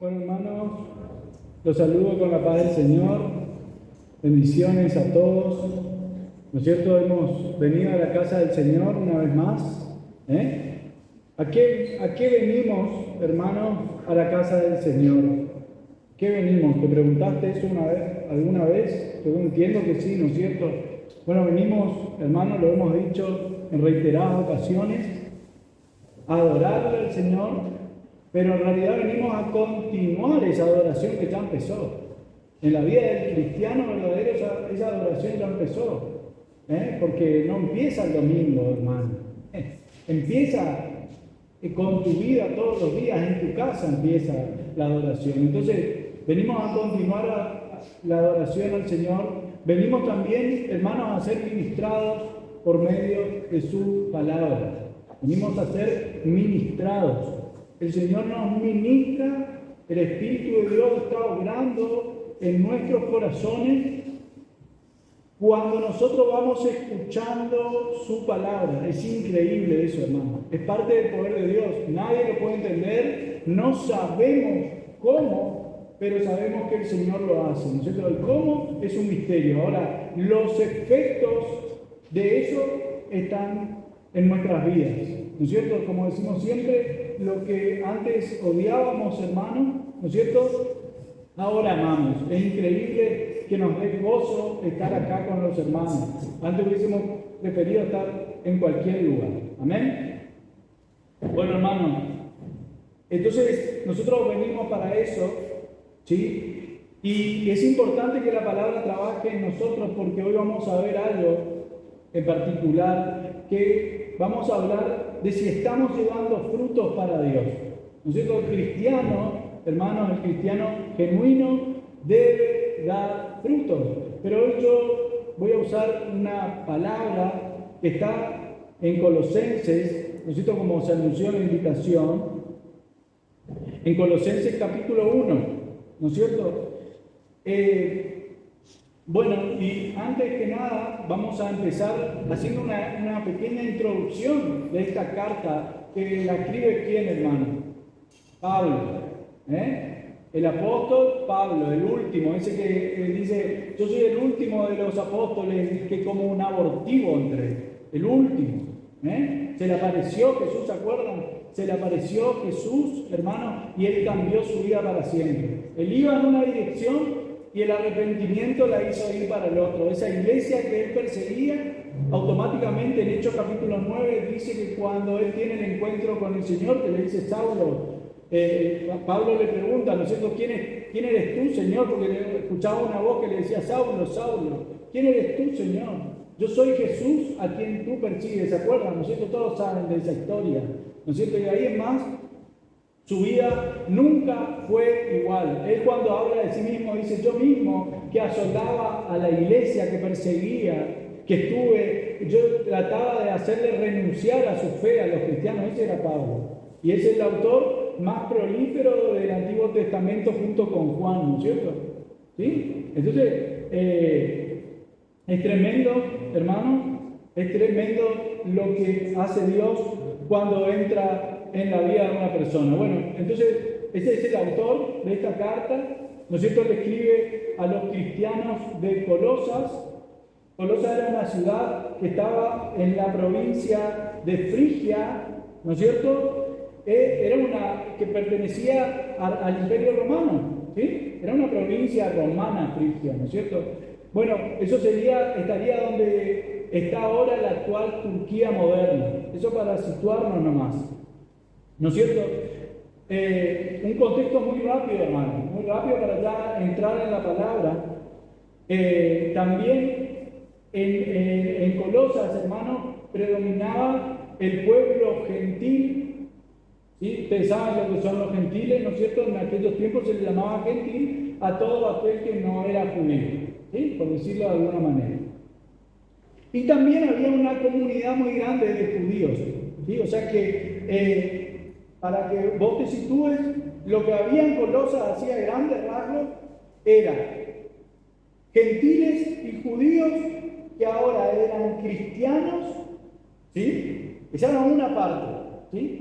Bueno, hermanos, los saludo con la paz del Señor. Bendiciones a todos. ¿No es cierto? Hemos venido a la casa del Señor una vez más. ¿A qué venimos, hermanos, a la casa del Señor? ¿Qué venimos? ¿Te preguntaste eso alguna vez? Yo entiendo que sí, ¿no es cierto? Bueno, venimos, hermanos, lo hemos dicho en reiteradas ocasiones, a adorarle al Señor, pero en realidad venimos a continuar esa adoración que ya empezó. En la vida del cristiano verdadero esa adoración ya empezó, porque no empieza el domingo, hermano. Empieza con tu vida todos los días, en tu casa empieza la adoración. Entonces, venimos a continuar la adoración al Señor. Venimos también, hermanos, a ser ministrados por medio de su palabra. Venimos a ser ministrados. El Señor nos ministra, el Espíritu de Dios está obrando en nuestros corazones cuando nosotros vamos escuchando su palabra. Es increíble eso, hermano. Es parte del poder de Dios. Nadie lo puede entender. No sabemos cómo, pero sabemos que el Señor lo hace. ¿No es cierto? El cómo es un misterio. Ahora, los efectos de eso están en nuestras vidas. ¿No es cierto? Como decimos siempre, lo que antes odiábamos, hermanos, ¿no es cierto? Ahora amamos. Es increíble que nos dé gozo estar acá con los hermanos. Antes hubiésemos preferido estar en cualquier lugar. ¿Amén? Bueno, hermanos, entonces nosotros venimos para eso, ¿sí? Y es importante que la palabra trabaje en nosotros porque hoy vamos a ver algo en particular que vamos a hablar de si estamos llevando frutos para Dios. ¿No es cierto? El cristiano, hermanos, el cristiano genuino debe dar frutos. Pero hoy yo voy a usar una palabra que está en Colosenses, ¿no es cierto? Como se anunció en la invitación, en Colosenses capítulo 1, ¿no es cierto? Bueno, y antes que nada vamos a empezar haciendo una pequeña introducción de esta carta que la escribe ¿quién, hermano? Pablo, el apóstol Pablo, el último, ese que dice, yo soy el último de los apóstoles, que como un abortivo entré, el último. Se le apareció Jesús, ¿se acuerdan? Se le apareció Jesús, hermano, y él cambió su vida para siempre. Él iba en una dirección y el arrepentimiento la hizo ir para el otro. Esa iglesia que él perseguía, automáticamente en Hechos capítulo 9 dice que cuando él tiene el encuentro con el Señor, que le dice Saulo, Pablo le pregunta, ¿no es cierto? ¿Quién eres tú, Señor? Porque escuchaba una voz que le decía, Saulo, Saulo, ¿quién eres tú, Señor? Yo soy Jesús a quien tú persigues, ¿se acuerdan? ¿No es cierto? Todos saben de esa historia, ¿no es cierto? Y ahí en más, su vida nunca fue igual. Él cuando habla de sí mismo dice, yo mismo que asolaba a la iglesia, que perseguía, yo trataba de hacerle renunciar a su fe a los cristianos. Ese era Pablo. Y es el autor más prolífero del Antiguo Testamento junto con Juan, ¿no es cierto? ¿Sí? Entonces, es tremendo, hermano, es tremendo lo que hace Dios cuando entra en la vida de una persona. Bueno, entonces, ese es el autor de esta carta, ¿no es cierto? Le escribe a los cristianos de Colosas. Colosas era una ciudad que estaba en la provincia de Frigia, ¿no es cierto? Era una que pertenecía al Imperio Romano, ¿sí? Era una provincia romana, Frigia, ¿no es cierto? Bueno, eso estaría donde está ahora la actual Turquía moderna. Eso para situarnos nomás, ¿no es cierto? Un contexto muy rápido, hermano, muy rápido para ya entrar en la palabra. También en Colosas, hermano, predominaba el pueblo gentil. ¿Sí? Ustedes saben lo que son los gentiles, ¿no es cierto? En aquellos tiempos se le llamaba gentil a todo aquel que no era judío, ¿sí? Por decirlo de alguna manera. Y también había una comunidad muy grande de judíos, ¿sí? O sea que para que vos te sitúes, lo que había en Colosas hacía grandes rasgos era gentiles y judíos que ahora eran cristianos, ¿sí? Esa era una parte, ¿sí?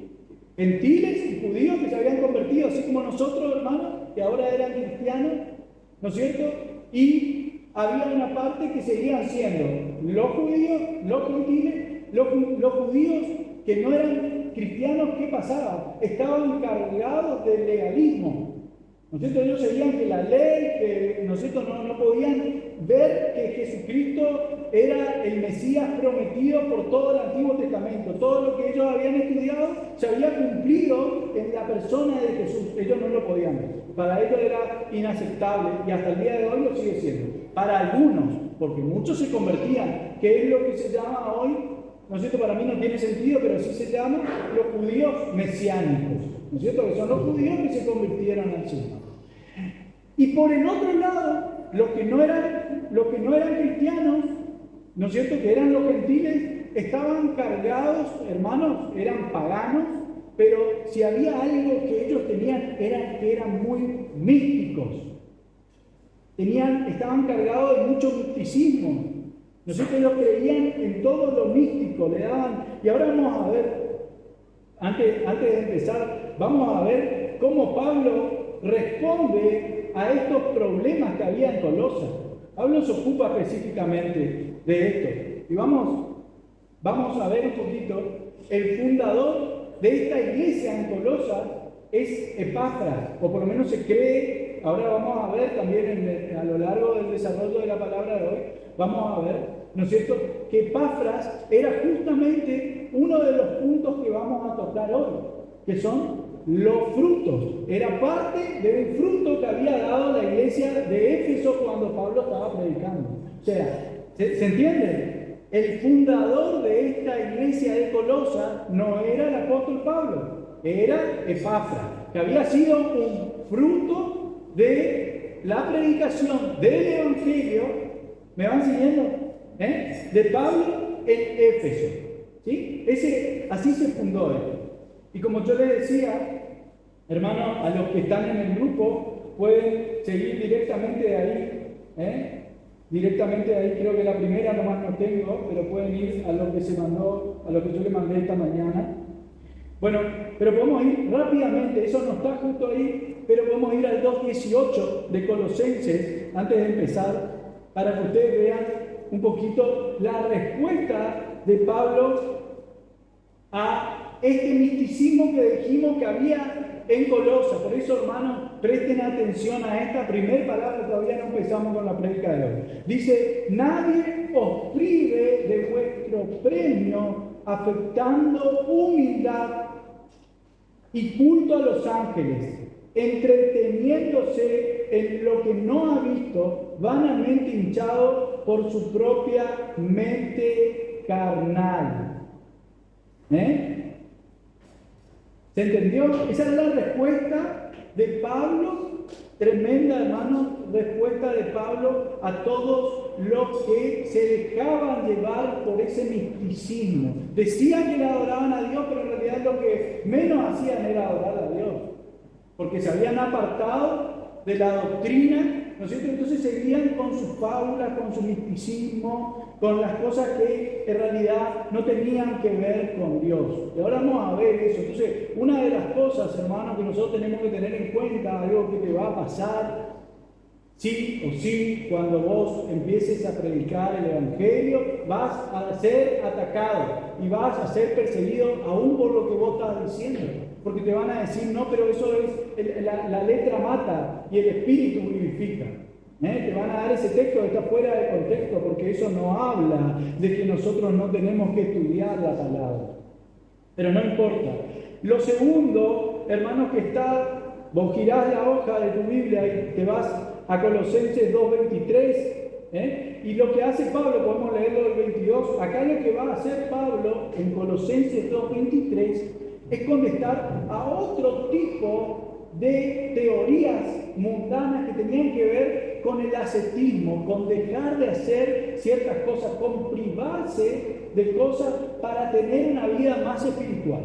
Gentiles y judíos que se habían convertido, así como nosotros, hermanos, que ahora eran cristianos, ¿no es cierto? Y había una parte que seguían siendo los judíos, los gentiles, los judíos que no eran cristianos. ¿Qué pasaba? Estaban cargados de legalismo. ¿No es cierto? Ellos seguían que la ley, que ¿no es cierto? No podían ver que Jesucristo era el Mesías prometido por todo el Antiguo Testamento. Todo lo que ellos habían estudiado se había cumplido en la persona de Jesús. Ellos no lo podían ver. Para ellos era inaceptable y hasta el día de hoy lo sigue siendo. Para algunos, porque muchos se convertían, que es lo que se llama hoy, ¿no es cierto? Para mí no tiene sentido, pero sí se llama los judíos mesiánicos, ¿no es cierto? Que son los judíos que se convirtieron al Señor. Y por el otro lado, los que no eran cristianos, ¿no es cierto? Que eran los gentiles, estaban cargados, hermanos, eran paganos, pero si había algo que ellos tenían, era que eran muy místicos. Estaban cargados de mucho misticismo. ¿No es cierto? Ellos creían en todo lo místico, le daban. Y ahora vamos a ver, antes de empezar, vamos a ver cómo Pablo responde a estos problemas que había en Colosas. Pablo se ocupa específicamente de esto. Y vamos a ver un poquito. El fundador de esta iglesia en Colosas es Epafras, o por lo menos se cree. Ahora vamos a ver también a lo largo del desarrollo de la palabra de hoy, vamos a ver, ¿no es cierto?, que Epafras era justamente uno de los puntos que vamos a tocar hoy, que son los frutos. Era parte del fruto que había dado la iglesia de Éfeso cuando Pablo estaba predicando. O sea, ¿se entiende? El fundador de esta iglesia de Colosas no era el apóstol Pablo, era Epafras, que había sido un fruto de la predicación del Evangelio. ¿Me van siguiendo? De Pablo en Éfeso. ¿Sí? Así se fundó esto. Y como yo les decía, hermanos, a los que están en el grupo pueden seguir directamente de ahí. Directamente de ahí, creo que la primera nomás no tengo, pero pueden ir a lo que se mandó, a lo que yo le mandé esta mañana. Bueno, pero podemos ir rápidamente, eso no está justo ahí, pero podemos ir al 2:18 de Colosenses, antes de empezar, para que ustedes vean un poquito la respuesta de Pablo a este misticismo que dijimos que había en Colosas. Por eso, hermanos, presten atención a esta primera palabra, todavía no empezamos con la prédica de hoy. Dice: nadie os prive de vuestro premio, afectando humildad y culto a los ángeles, entreteniéndose en lo que no ha visto, vanamente hinchado por su propia mente carnal. ¿Se entendió? Esa es la respuesta de Pablo, tremenda, hermanos, respuesta de Pablo a todos los que se dejaban llevar por ese misticismo. Decían que le adoraban a Dios, pero en realidad lo que menos hacían era adorar a Dios, porque se habían apartado de la doctrina, ¿no es cierto? Entonces seguían con sus fábulas, con su misticismo, con las cosas que en realidad no tenían que ver con Dios. Y ahora vamos a ver eso. Entonces, una de las cosas, hermanos, que nosotros tenemos que tener en cuenta, algo que te va a pasar, sí o sí, cuando vos empieces a predicar el Evangelio, vas a ser atacado y vas a ser perseguido aún por lo que vos estás diciendo. Porque te van a decir: no, pero eso es, la letra mata y el espíritu vivifica. Te van a dar ese texto que está fuera de contexto, porque eso no habla de que nosotros no tenemos que estudiar la palabra. Pero no importa. Lo segundo, hermanos, que está, vos girás la hoja de tu Biblia y te vas a Colosenses 2:23, y lo que hace Pablo, podemos leerlo del 22, acá lo que va a hacer Pablo en Colosenses 2:23 es contestar a otro tipo de teorías mundanas que tenían que ver con el ascetismo, con dejar de hacer ciertas cosas, con privarse de cosas para tener una vida más espiritual.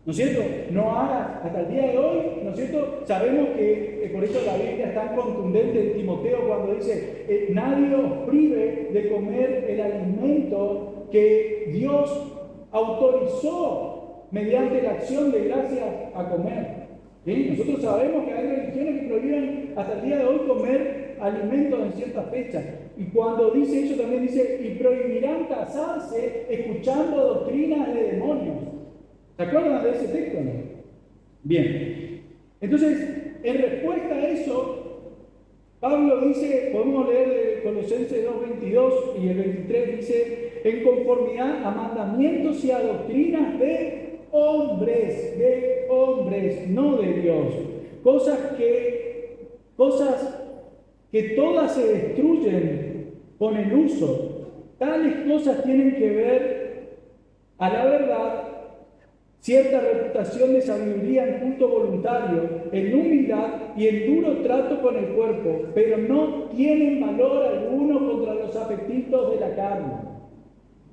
¿No es cierto? No hagas, hasta el día de hoy, ¿no es cierto? Sabemos que por eso la Biblia es tan contundente en Timoteo cuando dice: nadie os prive de comer el alimento que Dios autorizó mediante la acción de gracias a comer. ¿Sí? Nosotros sabemos que hay religiones que prohíben hasta el día de hoy comer alimentos en ciertas fechas. Y cuando dice eso también dice, y prohibirán casarse escuchando doctrinas de demonios. ¿Se acuerdan de ese texto, no? Bien. Entonces, en respuesta a eso, Pablo dice, podemos leer de Colosenses 2:22 y el 23 dice, en conformidad a mandamientos y a doctrinas de hombres, no de Dios. Cosas que todas se destruyen con el uso. Tales cosas tienen que ver, a la verdad, cierta reputación de sabiduría en culto voluntario, en humildad y en duro trato con el cuerpo, pero no tienen valor alguno contra los apetitos de la carne.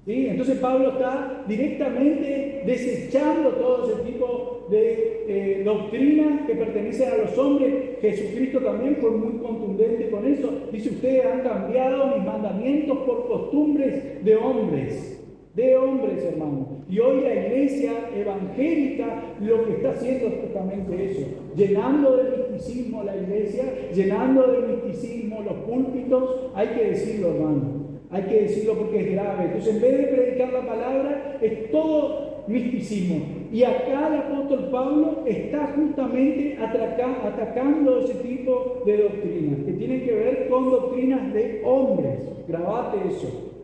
¿Sí? Entonces Pablo está directamente desechando todo ese tipo de doctrinas que pertenecen a los hombres. Jesucristo también fue muy contundente con eso. Dice, ustedes han cambiado mis mandamientos por costumbres de hombres. De hombres, hermanos. Y hoy la iglesia evangélica lo que está haciendo es justamente eso, llenando de misticismo la iglesia, llenando de misticismo los púlpitos. Hay que decirlo, hermano, hay que decirlo porque es grave. Entonces, en vez de predicar la palabra, es todo misticismo. Y acá el apóstol Pablo está justamente atacando ese tipo de doctrinas, que tienen que ver con doctrinas de hombres. Grabate eso.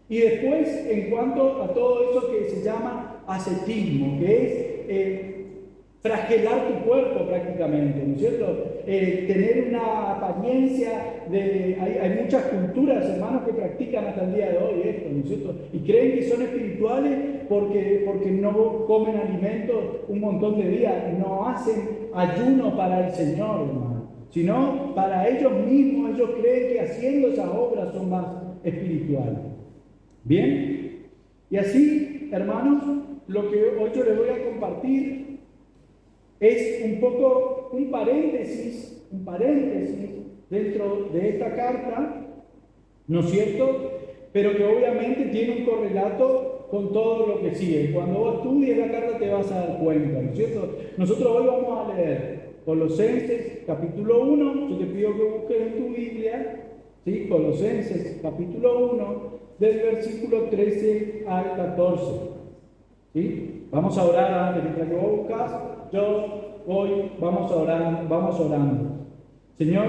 Y después, en cuanto a todo eso que se llama ascetismo, que es fragelar tu cuerpo prácticamente, ¿no es cierto? Tener una apariencia de... Hay muchas culturas, hermanos, que practican hasta el día de hoy esto, ¿no es cierto? Y creen que son espirituales porque no comen alimentos un montón de días, no hacen ayuno para el Señor, hermano, sino para ellos mismos. Ellos creen que haciendo esas obras son más espirituales. Bien, y así, hermanos, lo que hoy yo les voy a compartir es un poco un paréntesis dentro de esta carta, ¿no es cierto? Pero que obviamente tiene un correlato con todo lo que sigue. Cuando vos estudies la carta te vas a dar cuenta, ¿no es cierto? Nosotros hoy vamos a leer Colosenses capítulo 1, yo te pido que busques en tu Biblia, ¿sí? Colosenses capítulo 1, del versículo 13 al 14. ¿Sí? Vamos a orar antes, mientras que vos buscas, vamos orando. Señor,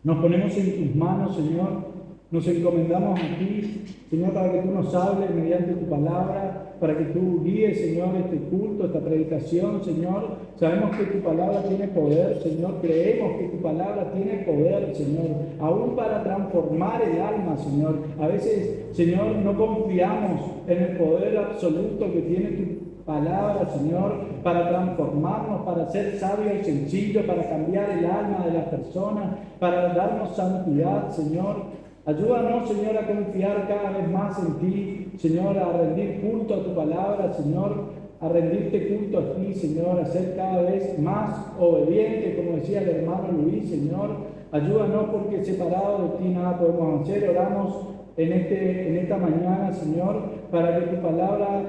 nos ponemos en tus manos, Señor, nos encomendamos a ti, Señor, para que tú nos hables mediante tu palabra, para que tú guíes, Señor, este culto, esta predicación, Señor. Sabemos que tu palabra tiene poder, Señor, creemos que tu palabra tiene poder, Señor, aún para transformar el alma, Señor. A veces, Señor, no confiamos en el poder absoluto que tiene tu palabra, Señor, para transformarnos, para ser sabios y sencillos, para cambiar el alma de las personas, para darnos santidad, Señor. Ayúdanos, Señor, a confiar cada vez más en ti, Señor, a rendir culto a tu palabra, Señor, a rendirte culto a ti, Señor, a ser cada vez más obediente, como decía el hermano Luis, Señor. Ayúdanos porque separados de ti nada podemos hacer. Oramos en esta mañana, Señor, para que tu palabra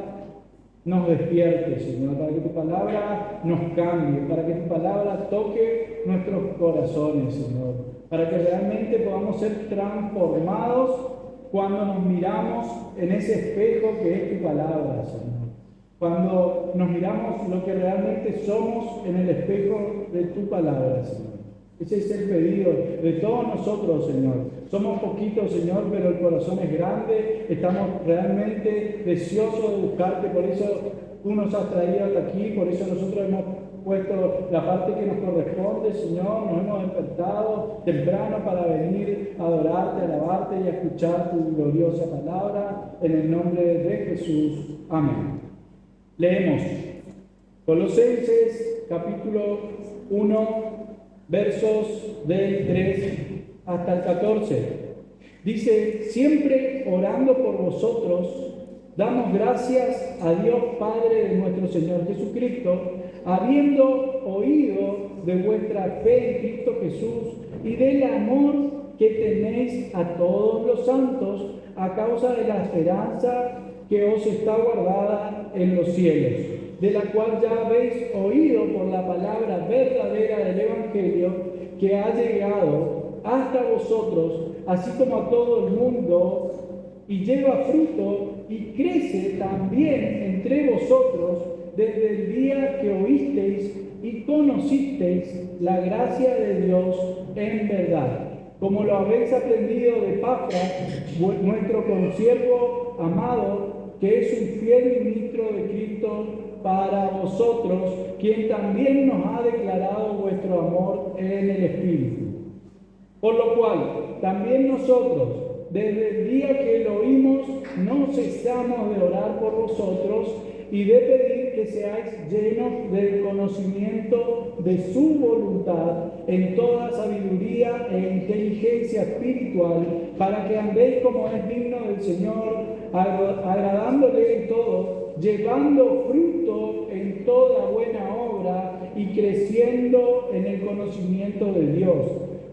nos despierte, Señor, para que tu palabra nos cambie, para que tu palabra toque nuestros corazones, Señor, para que realmente podamos ser transformados cuando nos miramos en ese espejo que es tu palabra, Señor. Cuando nos miramos lo que realmente somos en el espejo de tu palabra, Señor. Ese es el pedido de todos nosotros, Señor. Somos poquitos, Señor, pero el corazón es grande. Estamos realmente deseosos de buscarte. Por eso tú nos has traído hasta aquí. Por eso nosotros hemos puesto la parte que nos corresponde, Señor. Nos hemos despertado temprano para venir a adorarte, a alabarte y a escuchar tu gloriosa palabra. En el nombre de Jesús. Amén. Leemos Colosenses capítulo 1. Versos del 3 hasta el 14. Dice, siempre orando por vosotros, damos gracias a Dios Padre de nuestro Señor Jesucristo, habiendo oído de vuestra fe en Cristo Jesús y del amor que tenéis a todos los santos a causa de la esperanza que os está guardada en los cielos, de la cual ya habéis oído por la palabra verdadera del Evangelio, que ha llegado hasta vosotros, así como a todo el mundo, y lleva fruto y crece también entre vosotros desde el día que oísteis y conocisteis la gracia de Dios en verdad, como lo habéis aprendido de Epafras, nuestro consiervo amado, que es un fiel ministro de Cristo para vosotros, quien también nos ha declarado vuestro amor en el Espíritu. Por lo cual, también nosotros, desde el día que lo oímos, no cesamos de orar por vosotros y de pedir que seáis llenos del conocimiento de su voluntad en toda sabiduría e inteligencia espiritual, para que andéis como es digno del Señor, agradándole en todo, llevando fruto en toda buena obra y creciendo en el conocimiento de Dios,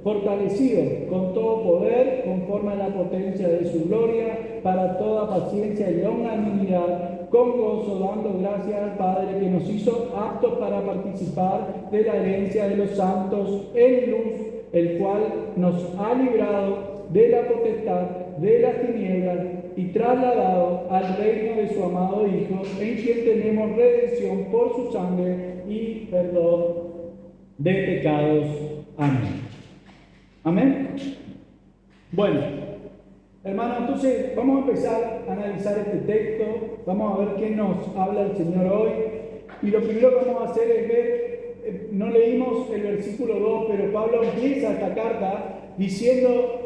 fortalecido con todo poder, conforme a la potencia de su gloria, para toda paciencia y longanimidad, con gozo, dando gracias al Padre que nos hizo aptos para participar de la herencia de los santos en luz, el cual nos ha librado de la potestad de las tinieblas y trasladado al reino de su amado Hijo, en quien tenemos redención por su sangre y perdón de pecados. Amén. Amén. Bueno, hermano, entonces vamos a empezar a analizar este texto, vamos a ver qué nos habla el Señor hoy, y lo primero que vamos a hacer es ver, no leímos el versículo 2, pero Pablo empieza esta carta diciendo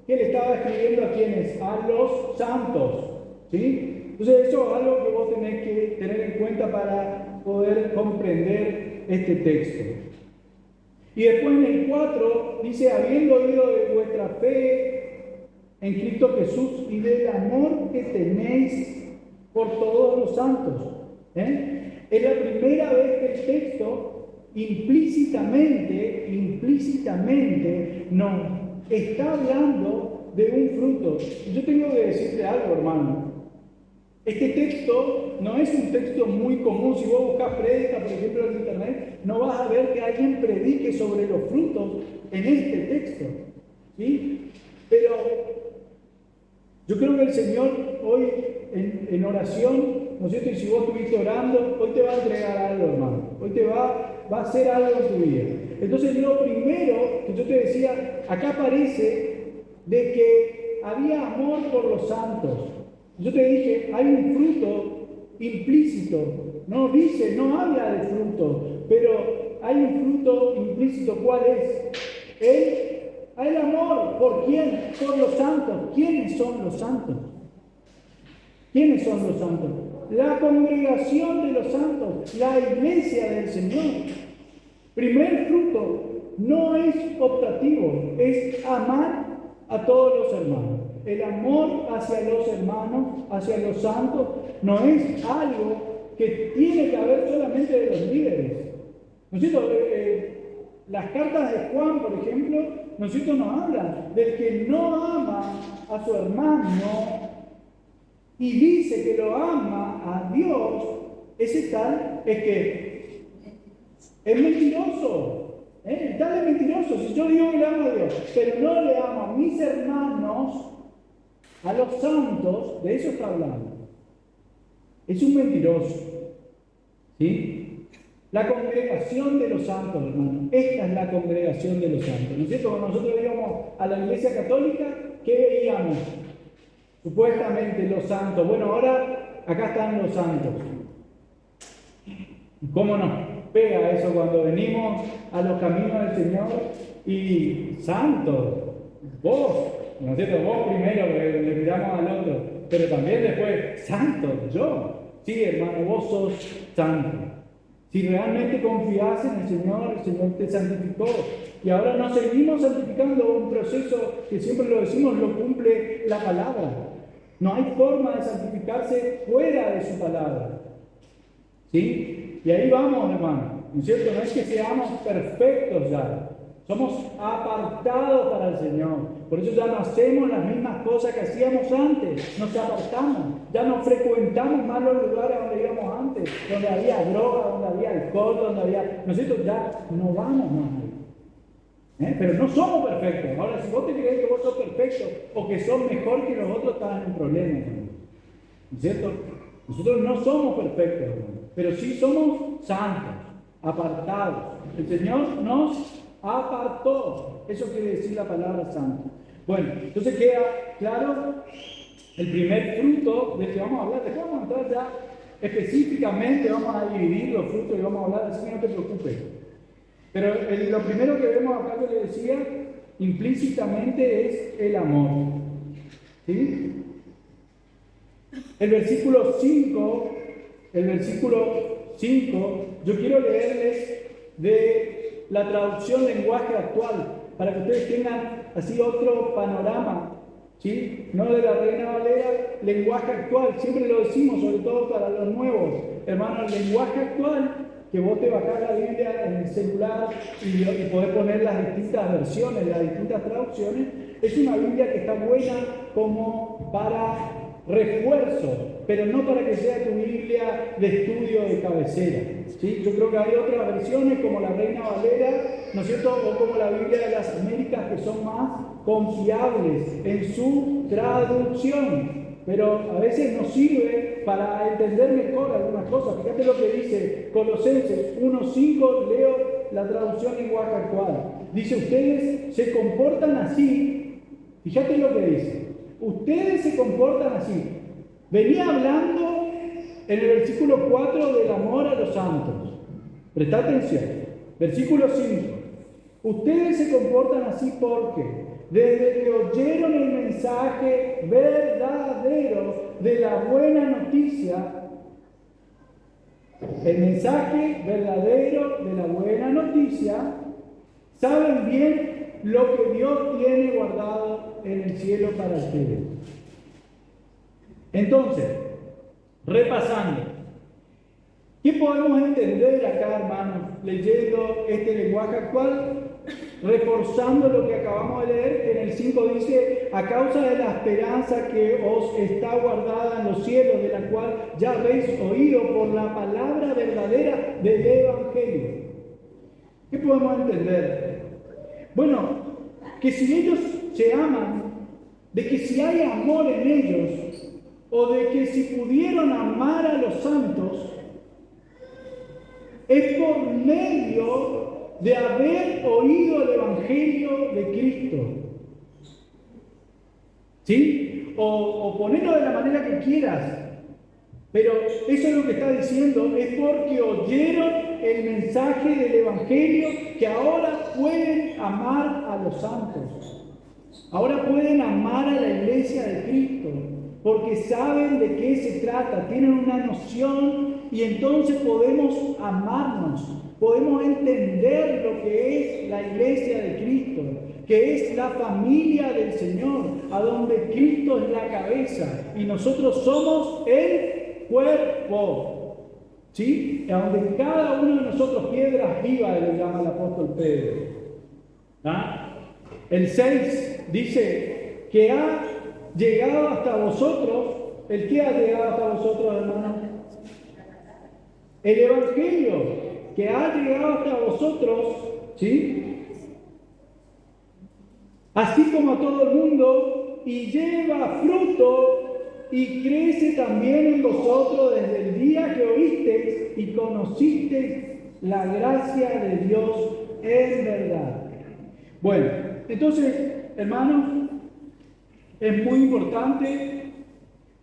que le estaba escribiendo a quienes, a los santos, ¿sí? Entonces eso es algo que vos tenés que tener en cuenta para poder comprender este texto. Y después en el 4 dice, habiendo oído de vuestra fe en Cristo Jesús y del amor que tenéis por todos los santos. Es la primera vez que el texto implícitamente nos está hablando de un fruto. Yo tengo que decirte algo, hermano. Este texto no es un texto muy común. Si vos buscas prédicas, por ejemplo, en internet, no vas a ver que alguien predique sobre los frutos en este texto, ¿sí? Pero yo creo que el Señor hoy en oración, ¿no es cierto? Y si vos estuviste orando, hoy te va a entregar algo, hermano. Hoy te va a hacer algo en tu vida. Entonces, lo primero que yo te decía, acá parece de que había amor por los santos. Yo te dije, hay un fruto implícito, no dice, no habla de fruto, pero hay un fruto implícito. ¿Cuál es? El amor. ¿Por quién? Por los santos. ¿Quiénes son los santos? ¿Quiénes son los santos? La congregación de los santos, la iglesia del Señor. Primer fruto, no es optativo, es amar a todos los hermanos. El amor hacia los hermanos, hacia los santos, no es algo que tiene que haber solamente de los líderes. ¿No es cierto? Las cartas de Juan, por ejemplo, ¿no es cierto?, nos hablan del que no ama a su hermano y dice que lo ama a Dios, ese tal es que es mentiroso. El tal es mentiroso. Si yo digo que le amo a Dios, pero no le amo a mis hermanos, a los santos, de eso está hablando. Es un mentiroso. ¿Sí? La congregación de los santos, hermano. Esta es la congregación de los santos. ¿No es cierto? Cuando nosotros íbamos a la iglesia católica, ¿qué veíamos? Supuestamente los santos. Bueno, ahora acá están los santos. ¿Cómo nos pega eso cuando venimos a los caminos del Señor? Y santos, vos, ¿no es cierto? Vos primero le miramos al otro, pero también después, santo, yo. Sí, hermano, vos sos santo. Si realmente confías en el Señor te santificó. Y ahora nos seguimos santificando, un proceso que siempre lo decimos, lo cumple la palabra. No hay forma de santificarse fuera de su palabra. ¿Sí? Y ahí vamos, hermano. ¿No es cierto? No es que seamos perfectos ya. Somos apartados para el Señor. Por eso ya no hacemos las mismas cosas que hacíamos antes. Nos apartamos. Ya no frecuentamos más los lugares donde íbamos antes. Donde había droga, donde había alcohol, donde había... Nosotros ya no vamos más ahí. Pero no somos perfectos. Ahora, si vos te crees que vos sos perfecto o que sos mejor que los otros, estás en un problema. ¿No es cierto? Nosotros no somos perfectos, hermano, pero sí somos santos, apartados. El Señor nos apartó. Eso quiere decir la palabra santo. Bueno, entonces queda claro el primer fruto del que vamos a hablar. Después vamos a entrar ya específicamente, vamos a dividir los frutos y vamos a hablar, así que no te preocupes. Pero lo primero que vemos acá que le decía implícitamente es el amor. ¿Sí? El versículo 5, yo quiero leerles de la traducción lenguaje actual, para que ustedes tengan así otro panorama, ¿sí? No de la Reina Valera, lenguaje actual, siempre lo decimos, sobre todo para los nuevos, hermanos, el lenguaje actual, que vos te bajás la Biblia en el celular y podés poner las distintas versiones, las distintas traducciones, es una Biblia que está buena como para refuerzo, pero no para que sea tu Biblia de estudio de cabecera. ¿Sí? Yo creo que hay otras versiones como la Reina Valera, ¿no es cierto? O como la Biblia de las Américas, que son más confiables en su traducción. Pero a veces nos sirve para entender mejor algunas cosas. Fíjate lo que dice Colosenses 1:5, leo la traducción lenguaje actual. Dice, ustedes se comportan así. Fíjate lo que dice. Ustedes se comportan así. Venía hablando en el versículo 4 del amor a los santos. Presta atención. Versículo 5. Ustedes se comportan así porque desde que oyeron el mensaje verdadero de la buena noticia, el mensaje verdadero de la buena noticia, saben bien lo que Dios tiene guardado en el cielo para ustedes. Entonces, repasando, ¿qué podemos entender acá, hermanos, leyendo este lenguaje actual? Reforzando lo que acabamos de leer, en el 5 dice, a causa de la esperanza que os está guardada en los cielos, de la cual ya habéis oído por la palabra verdadera del Evangelio. ¿Qué podemos entender? Bueno, que si ellos se aman, de que si hay amor en ellos, o de que si pudieron amar a los santos, es por medio de haber oído el Evangelio de Cristo. ¿Sí? O ponerlo de la manera que quieras. Pero eso es lo que está diciendo, es porque oyeron el mensaje del Evangelio que ahora pueden amar a los santos. Ahora pueden amar a la iglesia de Cristo. Porque saben de qué se trata, tienen una noción y entonces podemos amarnos. Podemos entender lo que es la iglesia de Cristo, que es la familia del Señor, a donde Cristo es la cabeza y nosotros somos el cuerpo. ¿Sí? A donde cada uno de nosotros, piedras vivas, le llama el apóstol Pedro. ¿Ah? El 6 dice que ha llegado hasta vosotros. ¿El qué ha llegado hasta vosotros, hermanos? El Evangelio que ha llegado hasta vosotros, ¿sí? Así como a todo el mundo, y lleva fruto y crece también en vosotros desde el día que oísteis y conocisteis la gracia de Dios en verdad. Bueno, entonces, hermanos, es muy importante.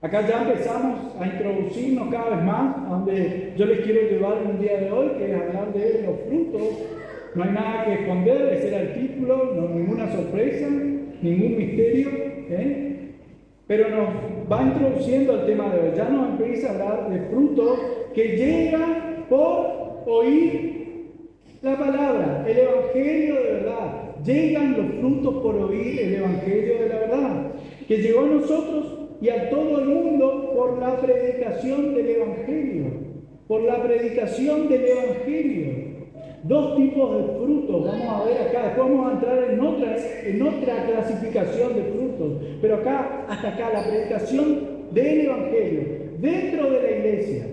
Acá ya empezamos a introducirnos cada vez más a donde yo les quiero llevar en el día de hoy, que es hablar de los frutos. No hay nada que esconder, ese era el título, no ninguna sorpresa, ningún misterio, pero nos va introduciendo al tema de hoy. Ya nos empieza a hablar de frutos que llegan por oír la palabra, el Evangelio de verdad. Llegan los frutos por oír el Evangelio de la verdad, que llegó a nosotros y a todo el mundo por la predicación del Evangelio. Por la predicación del Evangelio. dos tipos de frutos, vamos a ver acá, después vamos a entrar en otra clasificación de frutos, pero acá, hasta acá, la predicación del Evangelio, dentro de la iglesia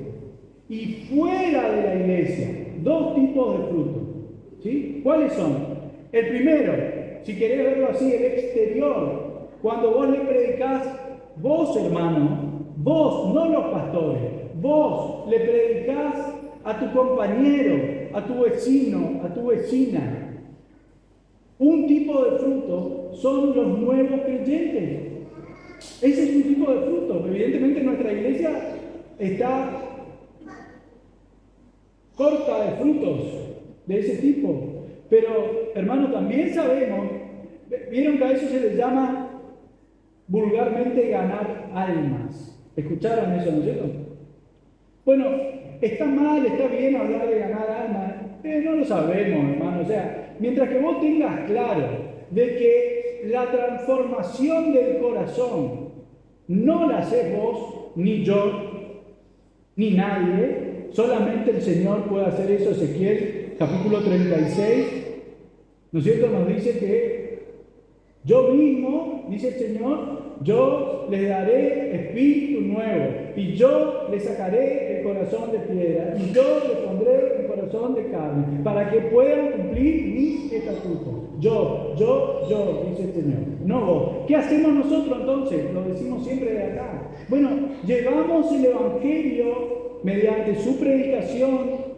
y fuera de la iglesia, dos tipos de frutos, ¿sí? ¿Cuáles son? El primero, si querés verlo así, el exterior, cuando vos le predicás, vos hermano, vos, no los pastores, vos le predicás a tu compañero, a tu vecino, a tu vecina. Un tipo de fruto son los nuevos creyentes. Ese es un tipo de fruto. Evidentemente nuestra iglesia está corta de frutos de ese tipo. Pero, hermanos, también sabemos, vieron que a eso se les llama vulgarmente ganar almas. ¿Escucharon eso, no es cierto? Bueno, está mal, está bien hablar de ganar almas, no lo sabemos, hermano. O sea, mientras que vos tengas claro de que la transformación del corazón no la haces vos, ni yo, ni nadie, solamente el Señor puede hacer eso. Ezequiel capítulo 36, ¿no es cierto? Nos dice que yo mismo, dice el Señor, yo les daré espíritu nuevo, y yo les sacaré el corazón de piedra, y yo les pondré el corazón de carne, para que puedan cumplir mis estatutos. Yo, dice el Señor, no vos. ¿Qué hacemos nosotros entonces? Lo decimos siempre de acá. Bueno, llevamos el Evangelio mediante su predicación.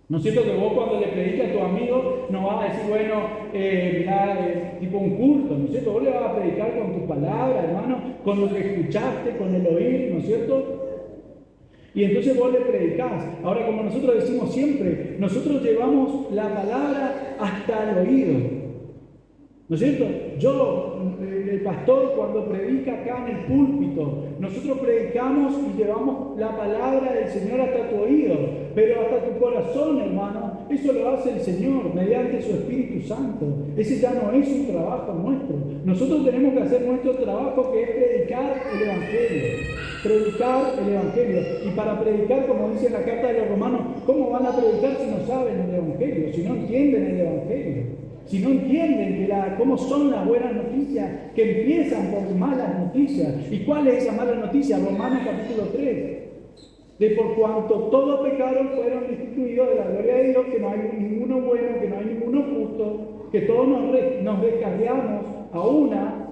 ¿No es cierto que vos cuando le predicas a tu amigo no vas a decir, bueno, mirá, tipo un culto, ¿no es cierto? Vos le vas a predicar con tu palabra, hermano, con lo que escuchaste, con el oír, ¿no es cierto? Y entonces vos le predicás. Ahora, como nosotros decimos siempre, nosotros llevamos la palabra hasta el oído. ¿No es cierto? Yo, el pastor, cuando predica acá en el púlpito, nosotros predicamos y llevamos la palabra del Señor hasta tu oído, pero hasta tu corazón, hermano, eso lo hace el Señor mediante su Espíritu Santo. Ese ya no es un trabajo nuestro. Nosotros tenemos que hacer nuestro trabajo, que es predicar el Evangelio. Predicar el Evangelio. Y para predicar, como dice la carta de los Romanos, ¿cómo van a predicar si no saben el Evangelio? Si no entienden el Evangelio. Si no entienden cómo son las buenas noticias, que empiezan por malas noticias. ¿Y cuál es esa mala noticia? Romanos capítulo 3. De por cuanto todos pecaron, fueron destituidos de la gloria de Dios, que no hay ninguno bueno, que no hay ninguno justo, que todos nos descarriamos a una.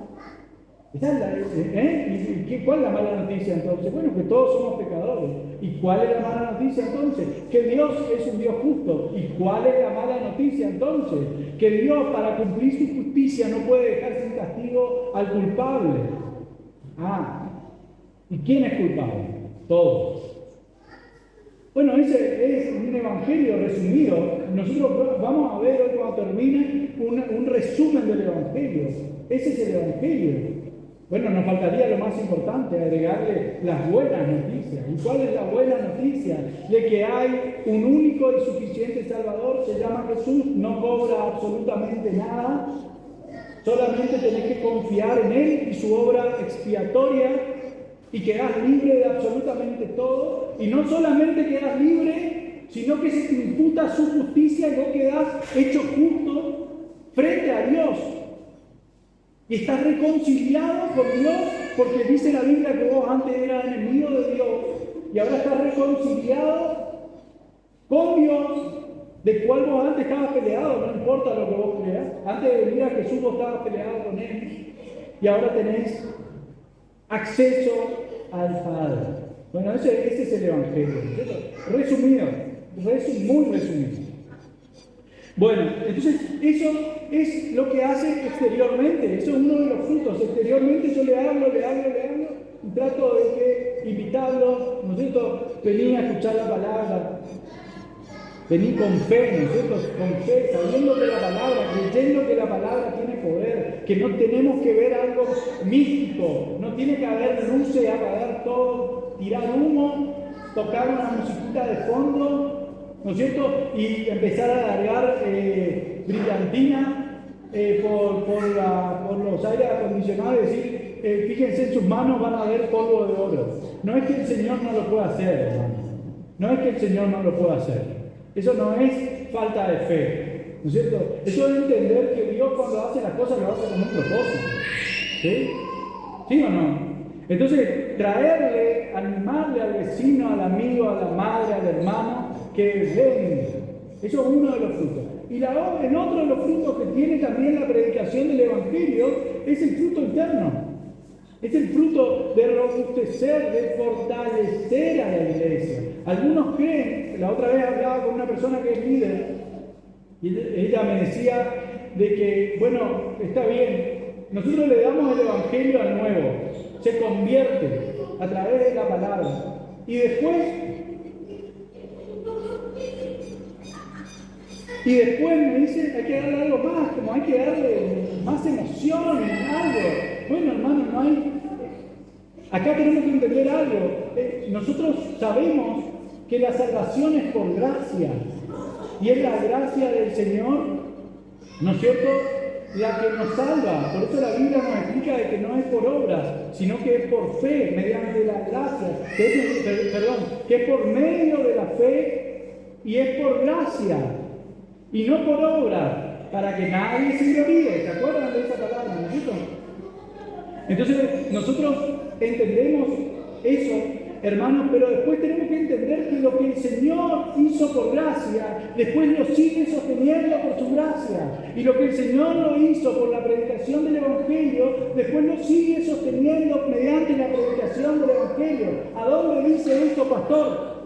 ¿Cuál es la mala noticia entonces? Bueno, que todos somos pecadores. ¿Y cuál es la mala noticia entonces? Que Dios es un Dios justo. ¿Y cuál es la mala noticia entonces? Que Dios, para cumplir su justicia, no puede dejar sin castigo al culpable. ¿Y quién es culpable? Todos. Bueno, ese es un evangelio resumido. Nosotros vamos a ver hoy, cuando termine, un resumen del evangelio. Ese es el evangelio. Bueno, nos faltaría lo más importante, agregarle las buenas noticias. ¿Y cuál es la buena noticia? De que hay un único y suficiente Salvador, se llama Jesús, no cobra absolutamente nada, solamente tenés que confiar en Él y su obra expiatoria, y quedás libre de absolutamente todo. Y no solamente quedás libre, sino que se te imputa su justicia y vos quedás hecho justo frente a Dios. Y estás reconciliado con Dios, porque dice la Biblia que vos antes eras enemigo de Dios y ahora estás reconciliado con Dios, del cual vos antes estabas peleado. No importa lo que vos creas, antes de venir a Jesús vos estabas peleado con Él y ahora tenés acceso al Padre. Bueno, ese es el Evangelio, ¿cierto? Resumido, muy resumido. Bueno, entonces eso es lo que hace exteriormente. Eso es uno de los frutos. Exteriormente yo le hablo y trato de invitarlo, ¿no es cierto? Vení a escuchar la palabra. Vení con fe, ¿no es cierto? Con fe, sabiendo de la palabra, creyendo que la palabra tiene poder, que no tenemos que ver algo místico, no tiene que haber luces, apagar todo, tirar humo, tocar una musiquita de fondo, ¿no es cierto? Y empezar a largar brillantina por los aires acondicionados y decir, fíjense en sus manos, van a ver polvo de oro. No es que el Señor no lo pueda hacer, hermano. No es que el Señor no lo pueda hacer. Eso no es falta de fe. ¿No es cierto? Eso es entender que Dios cuando hace las cosas lo hace con un propósito. ¿Sí? ¿Sí o no? Entonces, traerle, animarle al vecino, al amigo, a la madre, al hermano, que venga. Eso es uno de los frutos. Y el otro de los frutos que tiene también la predicación del Evangelio es el fruto interno. Es el fruto de robustecer, de fortalecer a la iglesia. Algunos creen, la otra vez hablaba con una persona que es líder, y ella me decía de que, bueno, está bien, nosotros le damos el Evangelio al nuevo, se convierte a través de la palabra. Y después me dice, hay que darle algo más, como hay que darle más emoción, algo. Bueno, hermano, no hay. Acá tenemos que entender algo. Nosotros sabemos que la salvación es por gracia. Y es la gracia del Señor, ¿no es cierto?, la que nos salva. Por eso la Biblia nos explica de que no es por obras, sino que es por fe, mediante la gracia. Que es por medio de la fe y es por gracia. Y no por obra, para que nadie se gloríe. ¿Se acuerdan de esa palabra, no es cierto? Entonces, nosotros entendemos eso, hermanos, pero después tenemos que entender que lo que el Señor hizo por gracia, después lo sigue sosteniendo por su gracia. Y lo que el Señor lo hizo por la predicación del Evangelio, después lo sigue sosteniendo mediante la predicación del Evangelio. ¿A dónde dice esto, pastor?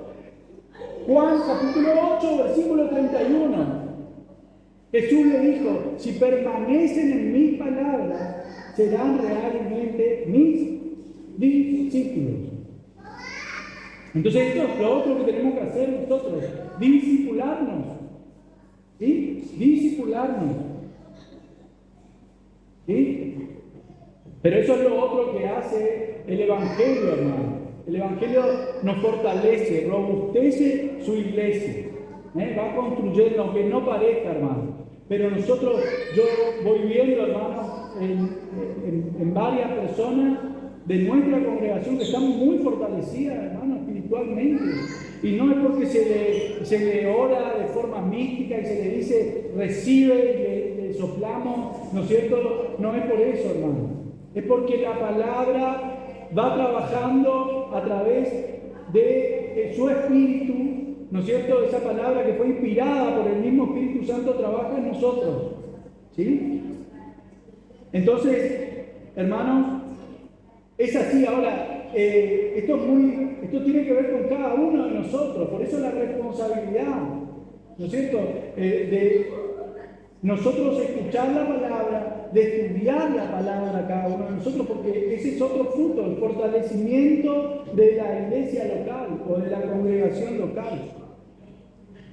Juan capítulo 8, versículo 31. Jesús le dijo, si permanecen en mis palabras, serán realmente mis discípulos. Entonces esto es lo otro que tenemos que hacer nosotros, discipularnos. ¿Sí? Discipularnos. ¿Sí? Pero eso es lo otro que hace el Evangelio, hermano. El Evangelio nos fortalece, robustece su iglesia. Va construyendo, aunque no parezca, hermano. Pero nosotros, yo voy viendo, hermano, en varias personas de nuestra congregación que están muy fortalecidas, hermano, espiritualmente. Y no es porque se le ora de forma mística y se le dice recibe y le soplamos, ¿no es cierto? No es por eso, hermano. Es porque la palabra va trabajando a través de su espíritu, ¿no es cierto? Esa palabra que fue inspirada por el mismo Espíritu Santo trabaja en nosotros. ¿Sí? Entonces, hermanos, es así. Ahora, esto tiene que ver con cada uno de nosotros, por eso la responsabilidad, ¿no es cierto? De nosotros escuchar la palabra, de estudiar la palabra cada uno de nosotros, porque ese es otro fruto, el fortalecimiento de la iglesia local o de la congregación local.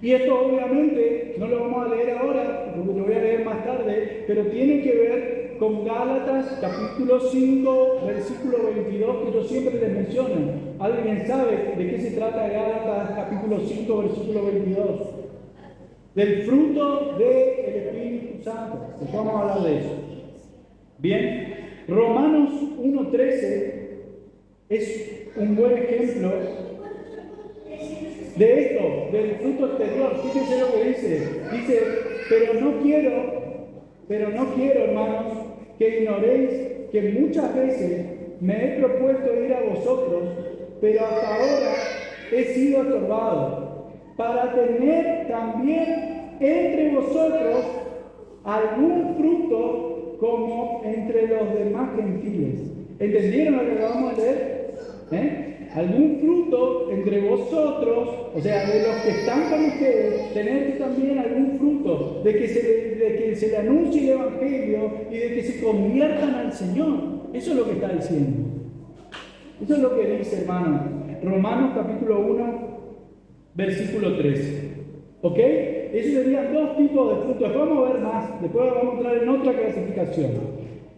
Y esto obviamente no lo vamos a leer ahora, porque lo voy a leer más tarde, pero tiene que ver con Gálatas capítulo 5, versículo 22, que yo siempre les menciono. ¿Alguien sabe de qué se trata Gálatas capítulo 5, versículo 22? Del fruto del Espíritu Santo. Pues vamos a hablar de eso. Bien, Romanos 1:13 es un buen ejemplo de esto, del fruto exterior. Fíjense lo que dice. Dice, pero no quiero, hermanos, que ignoréis que muchas veces me he propuesto ir a vosotros, pero hasta ahora he sido estorbado, para tener también entre vosotros algún fruto como entre los demás gentiles. ¿Entendieron lo que acabamos de leer? Algún fruto entre vosotros, o sea, de los que están con ustedes, tener también algún fruto, de que se le anuncie el Evangelio y de que se conviertan al Señor. Eso es lo que está diciendo. Eso es lo que dice, hermano. Romanos capítulo 1, versículo 13. ¿Ok? Esos serían dos tipos de frutos. Después vamos a ver más. Después vamos a entrar en otra clasificación.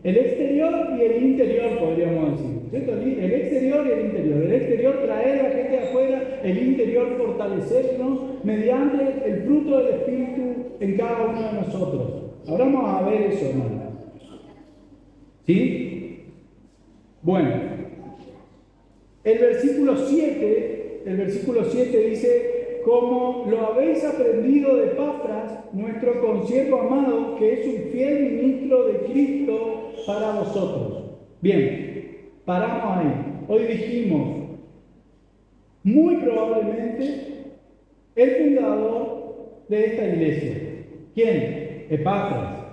El exterior y el interior, podríamos decir. ¿Cierto? El exterior y el interior. El exterior traer a la gente de afuera, el interior fortalecernos mediante el fruto del Espíritu en cada uno de nosotros. Ahora vamos a ver eso, hermano. ¿Sí? Bueno, el versículo 7 dice, como lo habéis aprendido de Epafras, nuestro consiervo amado, que es un fiel ministro de Cristo para vosotros. Bien, paramos ahí. Hoy dijimos, muy probablemente, el fundador de esta iglesia. ¿Quién? Epafras.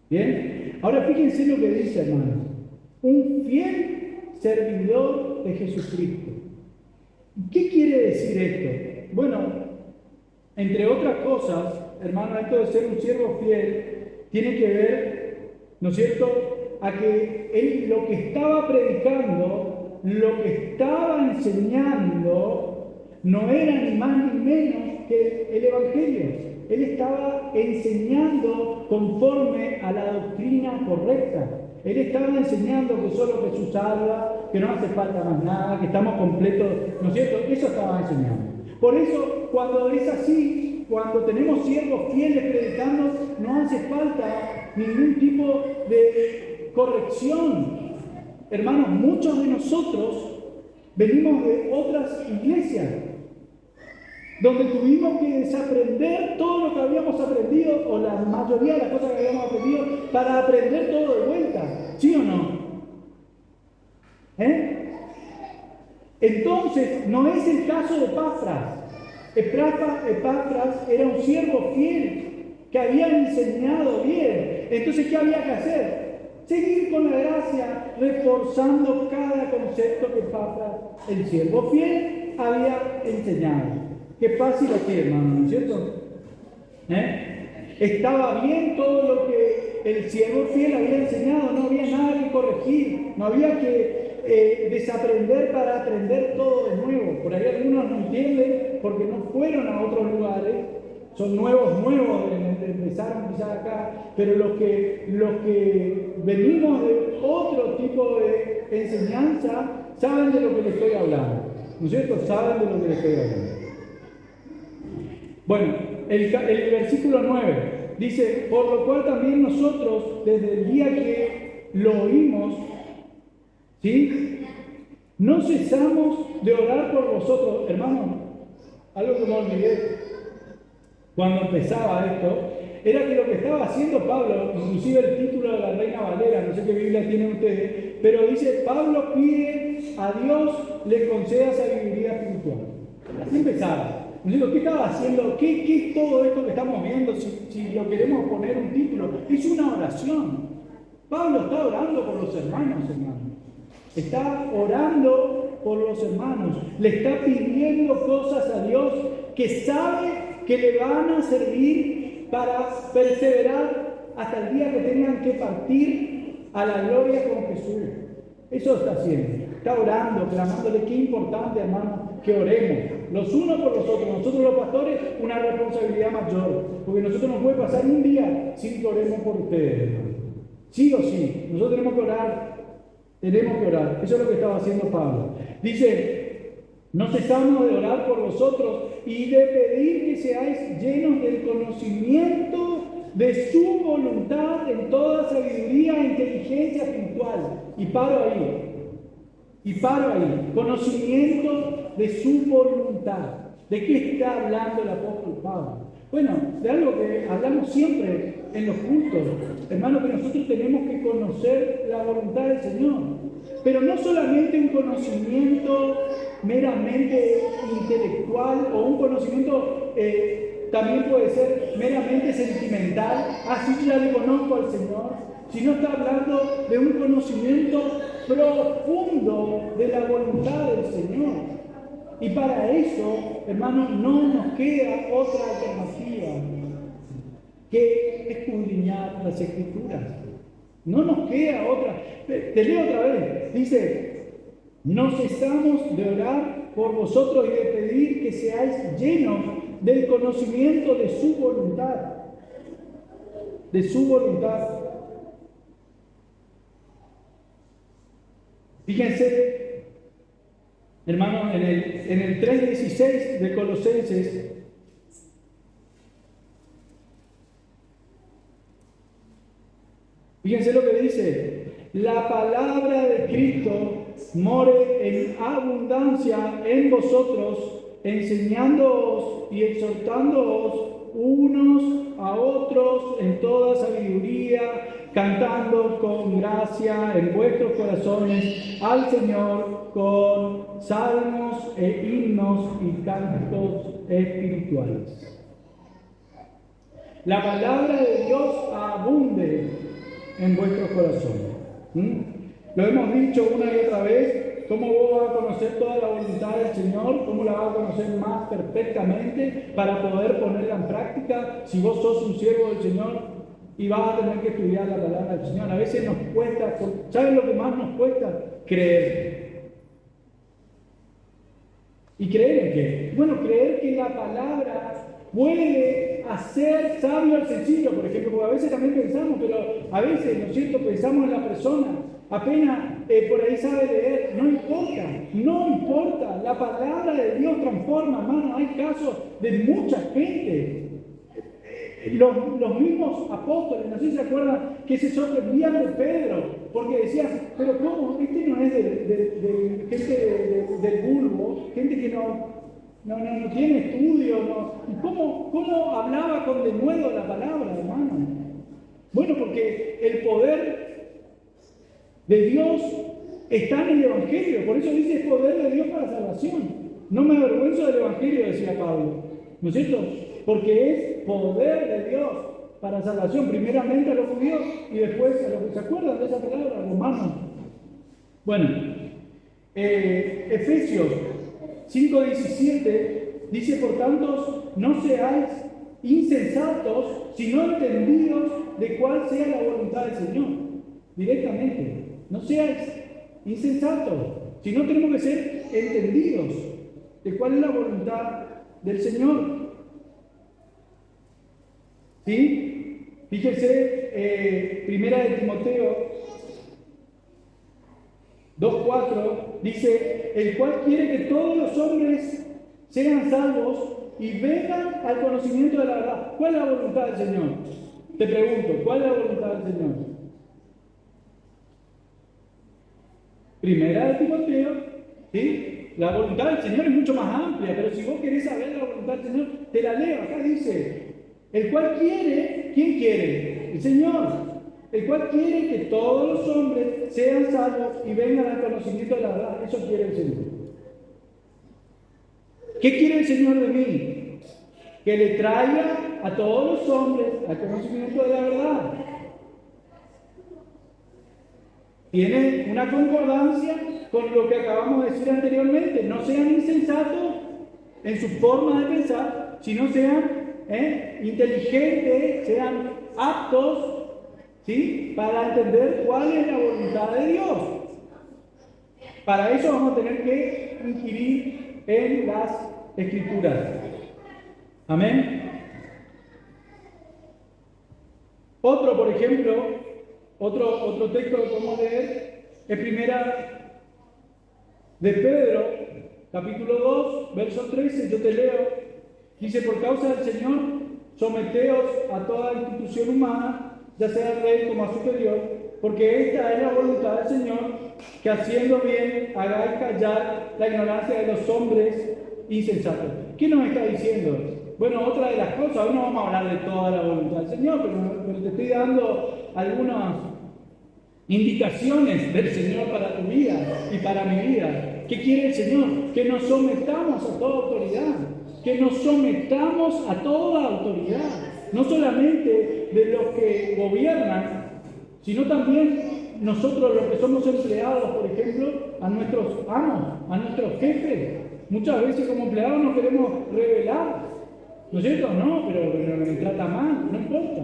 Bien, ahora fíjense lo que dice, hermanos. Un fiel servidor de Jesucristo. ¿Qué quiere decir esto? Bueno, entre otras cosas, hermano, esto de ser un siervo fiel tiene que ver, ¿no es cierto?, a que él lo que estaba predicando, lo que estaba enseñando, no era ni más ni menos que el Evangelio. Él estaba enseñando conforme a la doctrina correcta. Él estaba enseñando que solo Jesús salva, que no hace falta más nada, que estamos completos, ¿no es cierto? Eso estaba enseñando. Por eso, cuando es así, cuando tenemos siervos fieles predicando, no hace falta ningún tipo de corrección. Hermanos, muchos de nosotros venimos de otras iglesias, donde tuvimos que desaprender todo lo que habíamos aprendido, o la mayoría de las cosas que habíamos aprendido, para aprender todo de vuelta. ¿Sí o no? Entonces, no es el caso de Epafras. Epafras era un siervo fiel, que había enseñado bien. Entonces, ¿qué había que hacer? Seguir con la gracia, reforzando cada concepto que Epafras, el siervo fiel, había enseñado. Qué fácil aquí, hermano, ¿no es cierto? Estaba bien todo lo que el siervo fiel había enseñado, no había nada que corregir, no había que desaprender para aprender todo de nuevo. Por ahí algunos no entienden porque no fueron a otros lugares, son nuevos, empezaron quizás acá, pero los que venimos de otro tipo de enseñanza saben de lo que les estoy hablando, ¿no es cierto? Saben de lo que les estoy hablando. Bueno, el versículo 9 dice, por lo cual también nosotros, desde el día que lo oímos, ¿sí?, no cesamos de orar por vosotros. Hermanos, algo que me olvidé cuando empezaba esto, era que lo que estaba haciendo Pablo, inclusive el título de la Reina Valera, no sé qué Biblia tienen ustedes, pero dice, Pablo pide a Dios le conceda sabiduría espiritual. Así empezaba. ¿Qué estaba haciendo? ¿Qué es todo esto que estamos viendo? Si lo queremos poner un título, es una oración. Pablo está orando por los hermanos. Está orando por los hermanos. Le está pidiendo cosas a Dios que sabe que le van a servir para perseverar hasta el día que tengan que partir a la gloria con Jesús. Eso está haciendo. Está orando, clamándole. Qué importante, hermano, que oremos los unos por los otros. Nosotros los pastores, una responsabilidad mayor, porque nosotros no puede pasar un día sin que oremos por ustedes, hermano. Sí o sí, nosotros tenemos que orar. Eso es lo que estaba haciendo Pablo. Dice, no cesamos de orar por vosotros y de pedir que seáis llenos del conocimiento de su voluntad en toda sabiduría e inteligencia espiritual. Y paro ahí. Conocimiento de su voluntad. ¿De qué está hablando el apóstol Pablo? Bueno, de algo que hablamos siempre en los cultos, hermano, que nosotros tenemos que conocer la voluntad del Señor. Pero no solamente un conocimiento meramente intelectual o un conocimiento también puede ser meramente sentimental. Así ya le conozco al Señor. Sino está hablando de un conocimiento profundo de la voluntad del Señor. Y para eso, hermano, no nos queda otra alternativa que escudriñar las Escrituras. No nos queda otra. Te leo otra vez. Dice, no cesamos de orar por vosotros y de pedir que seáis llenos del conocimiento de su voluntad. De su voluntad. Fíjense, hermano, en el 3:16 de Colosenses, fíjense lo que dice, la palabra de Cristo more en abundancia en vosotros, enseñándoos y exhortándoos unos a otros en toda sabiduría, cantando con gracia en vuestros corazones al Señor con salmos e himnos y cantos espirituales. La palabra de Dios abunde en vuestros corazones. Lo hemos dicho una y otra vez. ¿Cómo vos vas a conocer toda la voluntad del Señor? ¿Cómo la vas a conocer más perfectamente para poder ponerla en práctica si vos sos un siervo del Señor y vas a tener que estudiar la palabra del Señor? A veces nos cuesta, ¿sabes lo que más nos cuesta? Creer. ¿Y creer en qué? Bueno, creer que la palabra puede hacer sabio al sencillo, por ejemplo, porque a veces también pensamos, pero a veces, ¿no es cierto?, pensamos en la persona, apenas por ahí sabe leer, no importa, la palabra de Dios transforma, hermano. Hay casos de mucha gente, los mismos apóstoles, no sé si se acuerdan, que se sorprendían de Pedro, porque decían, pero ¿cómo? Este no es de gente del vulgo, gente que no tiene estudio, no. ¿Y cómo hablaba con denuedo la palabra, hermano? Bueno, porque el poder de Dios está en el Evangelio, por eso dice el poder de Dios para salvación. No me avergüenzo del Evangelio, decía Pablo, ¿no es cierto? Porque es poder de Dios para salvación, primeramente a los judíos y después a los que se acuerdan de esa palabra, romanos. Bueno, Efesios 5:17 dice, por tanto, no seáis insensatos, sino entendidos de cuál sea la voluntad del Señor. Directamente, no seáis insensatos, sino tenemos que ser entendidos de cuál es la voluntad del Señor. ¿Sí? Fíjense, primera de Timoteo 2:4 dice, el cual quiere que todos los hombres sean salvos y vengan al conocimiento de la verdad. ¿Cuál es la voluntad del Señor? Te pregunto, ¿cuál es la voluntad del Señor? Primera de Timoteo, ¿sí? La voluntad del Señor es mucho más amplia, pero si vos querés saber la voluntad del Señor, te la leo. Acá dice, el cual quiere, ¿quién quiere? El Señor. El cual quiere que todos los hombres sean salvos y vengan al conocimiento de la verdad. Eso quiere el Señor. ¿Qué quiere el Señor de mí? Que le traiga a todos los hombres al conocimiento de la verdad. Tiene una concordancia con lo que acabamos de decir anteriormente. No sean insensatos en su forma de pensar, sino sean inteligentes, sean aptos, ¿sí?, para entender cuál es la voluntad de Dios. Para eso vamos a tener que inquirir en las Escrituras. Amén. Otro, por ejemplo, otro texto que podemos leer es primera de Pedro, capítulo 2, verso 13, yo te leo. Dice, por causa del Señor, someteos a toda institución humana, ya sea rey como a superior, porque esta es la voluntad del Señor, que haciendo bien hagáis callar la ignorancia de los hombres insensatos. ¿Qué nos está diciendo? Bueno, otra de las cosas, hoy no vamos a hablar de toda la voluntad del Señor, pero te estoy dando algunas indicaciones del Señor para tu vida y para mi vida. ¿Qué quiere el Señor? Que nos sometamos a toda autoridad. Que nos sometamos a toda autoridad. No solamente de los que gobiernan, sino también nosotros los que somos empleados, por ejemplo, a nuestros amos, a nuestros jefes. Muchas veces como empleados nos queremos rebelar, ¿no es cierto? No, pero me trata mal, no importa.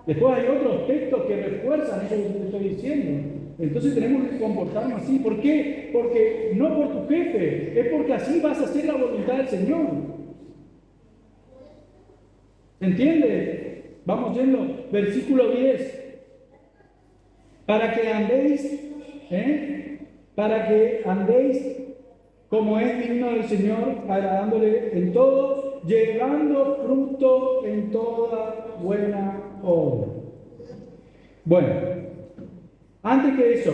Después hay otros textos que refuerzan eso que te estoy diciendo. Entonces tenemos que comportarnos así. ¿Por qué? Porque no por tu jefe, es porque así vas a hacer la voluntad del Señor. ¿Se entiende? Vamos yendo, versículo 10. Para que andéis como es digno del Señor, agradándole en todo, llevando fruto en toda buena obra. Bueno, antes que eso,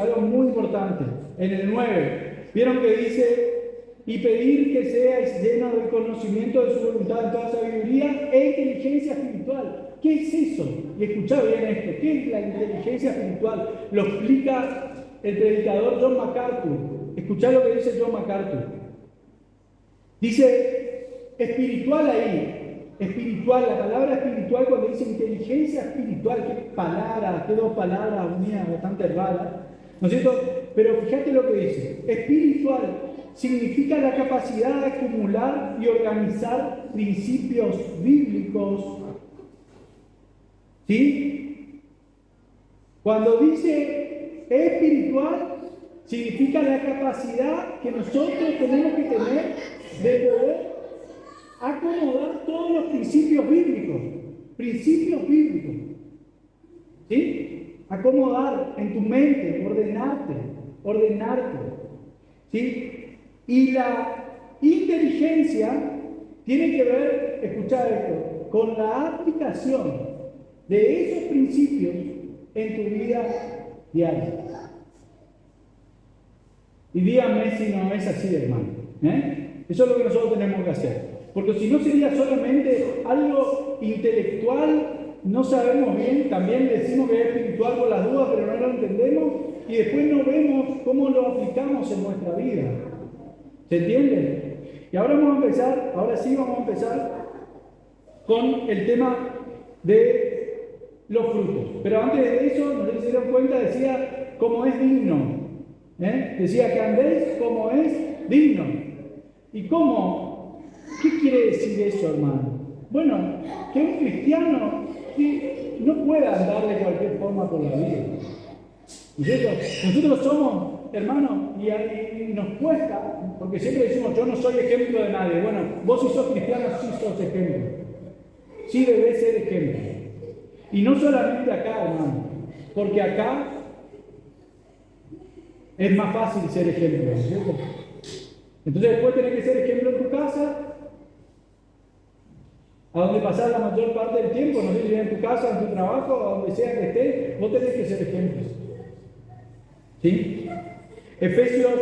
algo muy importante. En el 9, ¿vieron que dice y pedir que seáis llenos del conocimiento de su voluntad en toda sabiduría e inteligencia espiritual. ¿Qué es eso? Y escuchad bien esto. ¿Qué es la inteligencia espiritual? Lo explica el predicador John MacArthur. Escuchad lo que dice John MacArthur. Dice, espiritual ahí, espiritual, la palabra espiritual cuando dice inteligencia espiritual, qué palabra, qué dos palabras unidas bastante raras, ¿no es cierto? Pero fíjate lo que dice, espiritual significa la capacidad de acumular y organizar principios bíblicos. ¿Sí? Cuando dice espiritual, significa la capacidad que nosotros tenemos que tener de poder acomodar todos los principios bíblicos. Principios bíblicos. ¿Sí? Acomodar en tu mente, ordenarte. ¿Sí? Y la inteligencia tiene que ver, escuchad esto, con la aplicación de esos principios en tu vida diaria. Y díganme si no es así, hermano. Eso es lo que nosotros tenemos que hacer. Porque si no sería solamente algo intelectual, no sabemos bien, también decimos que es espiritual por las dudas, pero no lo entendemos, y después no vemos cómo lo aplicamos en nuestra vida. ¿Se entiende? Y ahora vamos a empezar con el tema de los frutos. Pero antes de eso, no sé si se dieron cuenta, decía cómo es digno. Decía que andéis como es digno. ¿Y cómo? ¿Qué quiere decir eso, hermano? Bueno, que un cristiano no puede andar de cualquier forma por la vida. ¿No es cierto? Nosotros somos, hermano, y nos cuesta, porque siempre decimos, yo no soy ejemplo de nadie. Bueno, vos si sos cristiano, sí sos ejemplo. Sí debés ser ejemplo. Y no solamente acá, hermano, porque acá es más fácil ser ejemplo, ¿no es cierto? Entonces después tenés que ser ejemplo en tu casa, a donde pasás la mayor parte del tiempo, no sé si en tu casa, en tu trabajo, a donde sea que estés, vos tenés que ser ejemplo. ¿Sí? Efesios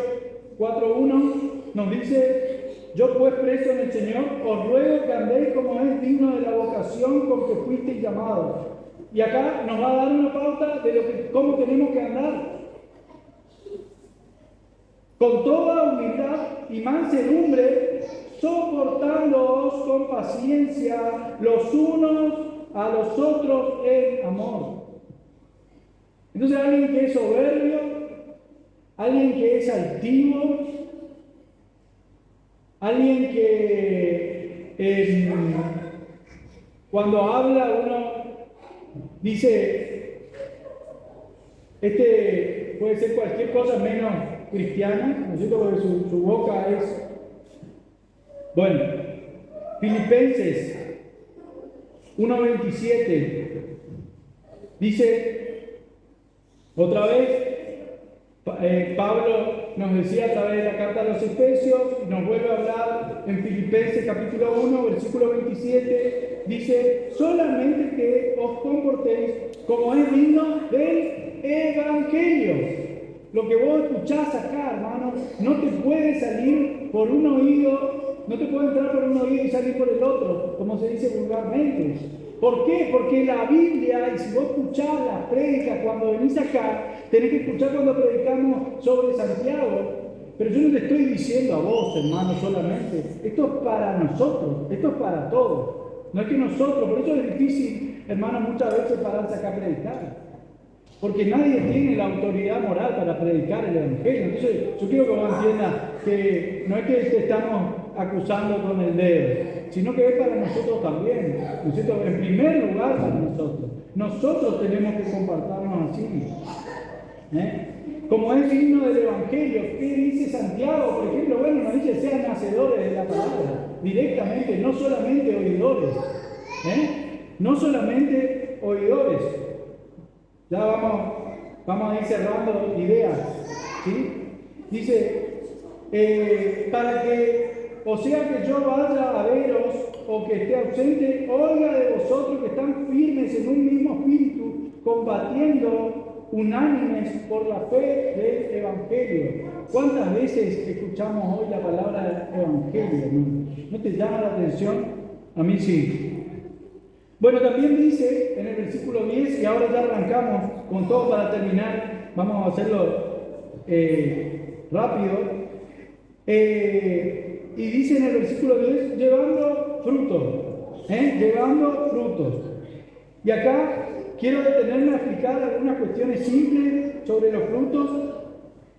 4:1 nos dice, yo pues preso en el Señor, os ruego que andéis como es digno de la vocación con que fuisteis llamados. Y acá nos va a dar una pauta de cómo tenemos que andar. Con toda humildad y mansedumbre, soportándoos con paciencia los unos a los otros en amor. Entonces alguien que es soberbio, alguien que es altivo, alguien que cuando habla uno dice, puede ser cualquier cosa menos cristiana, ¿no es cierto? Porque su boca es... Bueno, Filipenses 1:27 dice, otra vez, Pablo nos decía a través de la carta a los Efesios, y nos vuelve a hablar en Filipenses capítulo 1, versículo 27, dice, solamente que os comportéis como es digno del Evangelio. Lo que vos escuchás acá, hermano, no te puede salir por un oído, no te puede entrar por un oído y salir por el otro, como se dice vulgarmente. ¿Por qué? Porque la Biblia, y si vos escuchás las prédicas cuando venís acá, tenés que escuchar cuando predicamos sobre Santiago. Pero yo no te estoy diciendo a vos, hermano, solamente. Esto es para nosotros, esto es para todos. No es que nosotros, por eso es difícil, hermano, muchas veces pararse acá a predicar. Porque nadie tiene la autoridad moral para predicar el Evangelio. Entonces, yo quiero que vos entiendas que no es que te estamos acusando con el dedo, sino que es para nosotros también. ¿No es cierto? En primer lugar para nosotros. Nosotros tenemos que comportarnos así. Como es digno del Evangelio, ¿qué dice Santiago? Por ejemplo, bueno, nos dice sean hacedores de la palabra, directamente, no solamente oidores. No solamente oidores. Ya vamos a ir cerrando ideas. ¿Sí? Dice, para que, o sea que yo vaya a veros o que esté ausente, oiga de vosotros que están firmes en un mismo espíritu, combatiendo unánimes por la fe del Evangelio. ¿Cuántas veces escuchamos hoy la palabra evangelio, hermano? ¿No te llama la atención? A mí sí. Bueno, también dice en el versículo 10, y ahora ya arrancamos con todo para terminar, vamos a hacerlo rápido, y dice en el versículo 10, llevando frutos, llevando frutos. Y acá quiero detenerme a explicar algunas cuestiones simples sobre los frutos,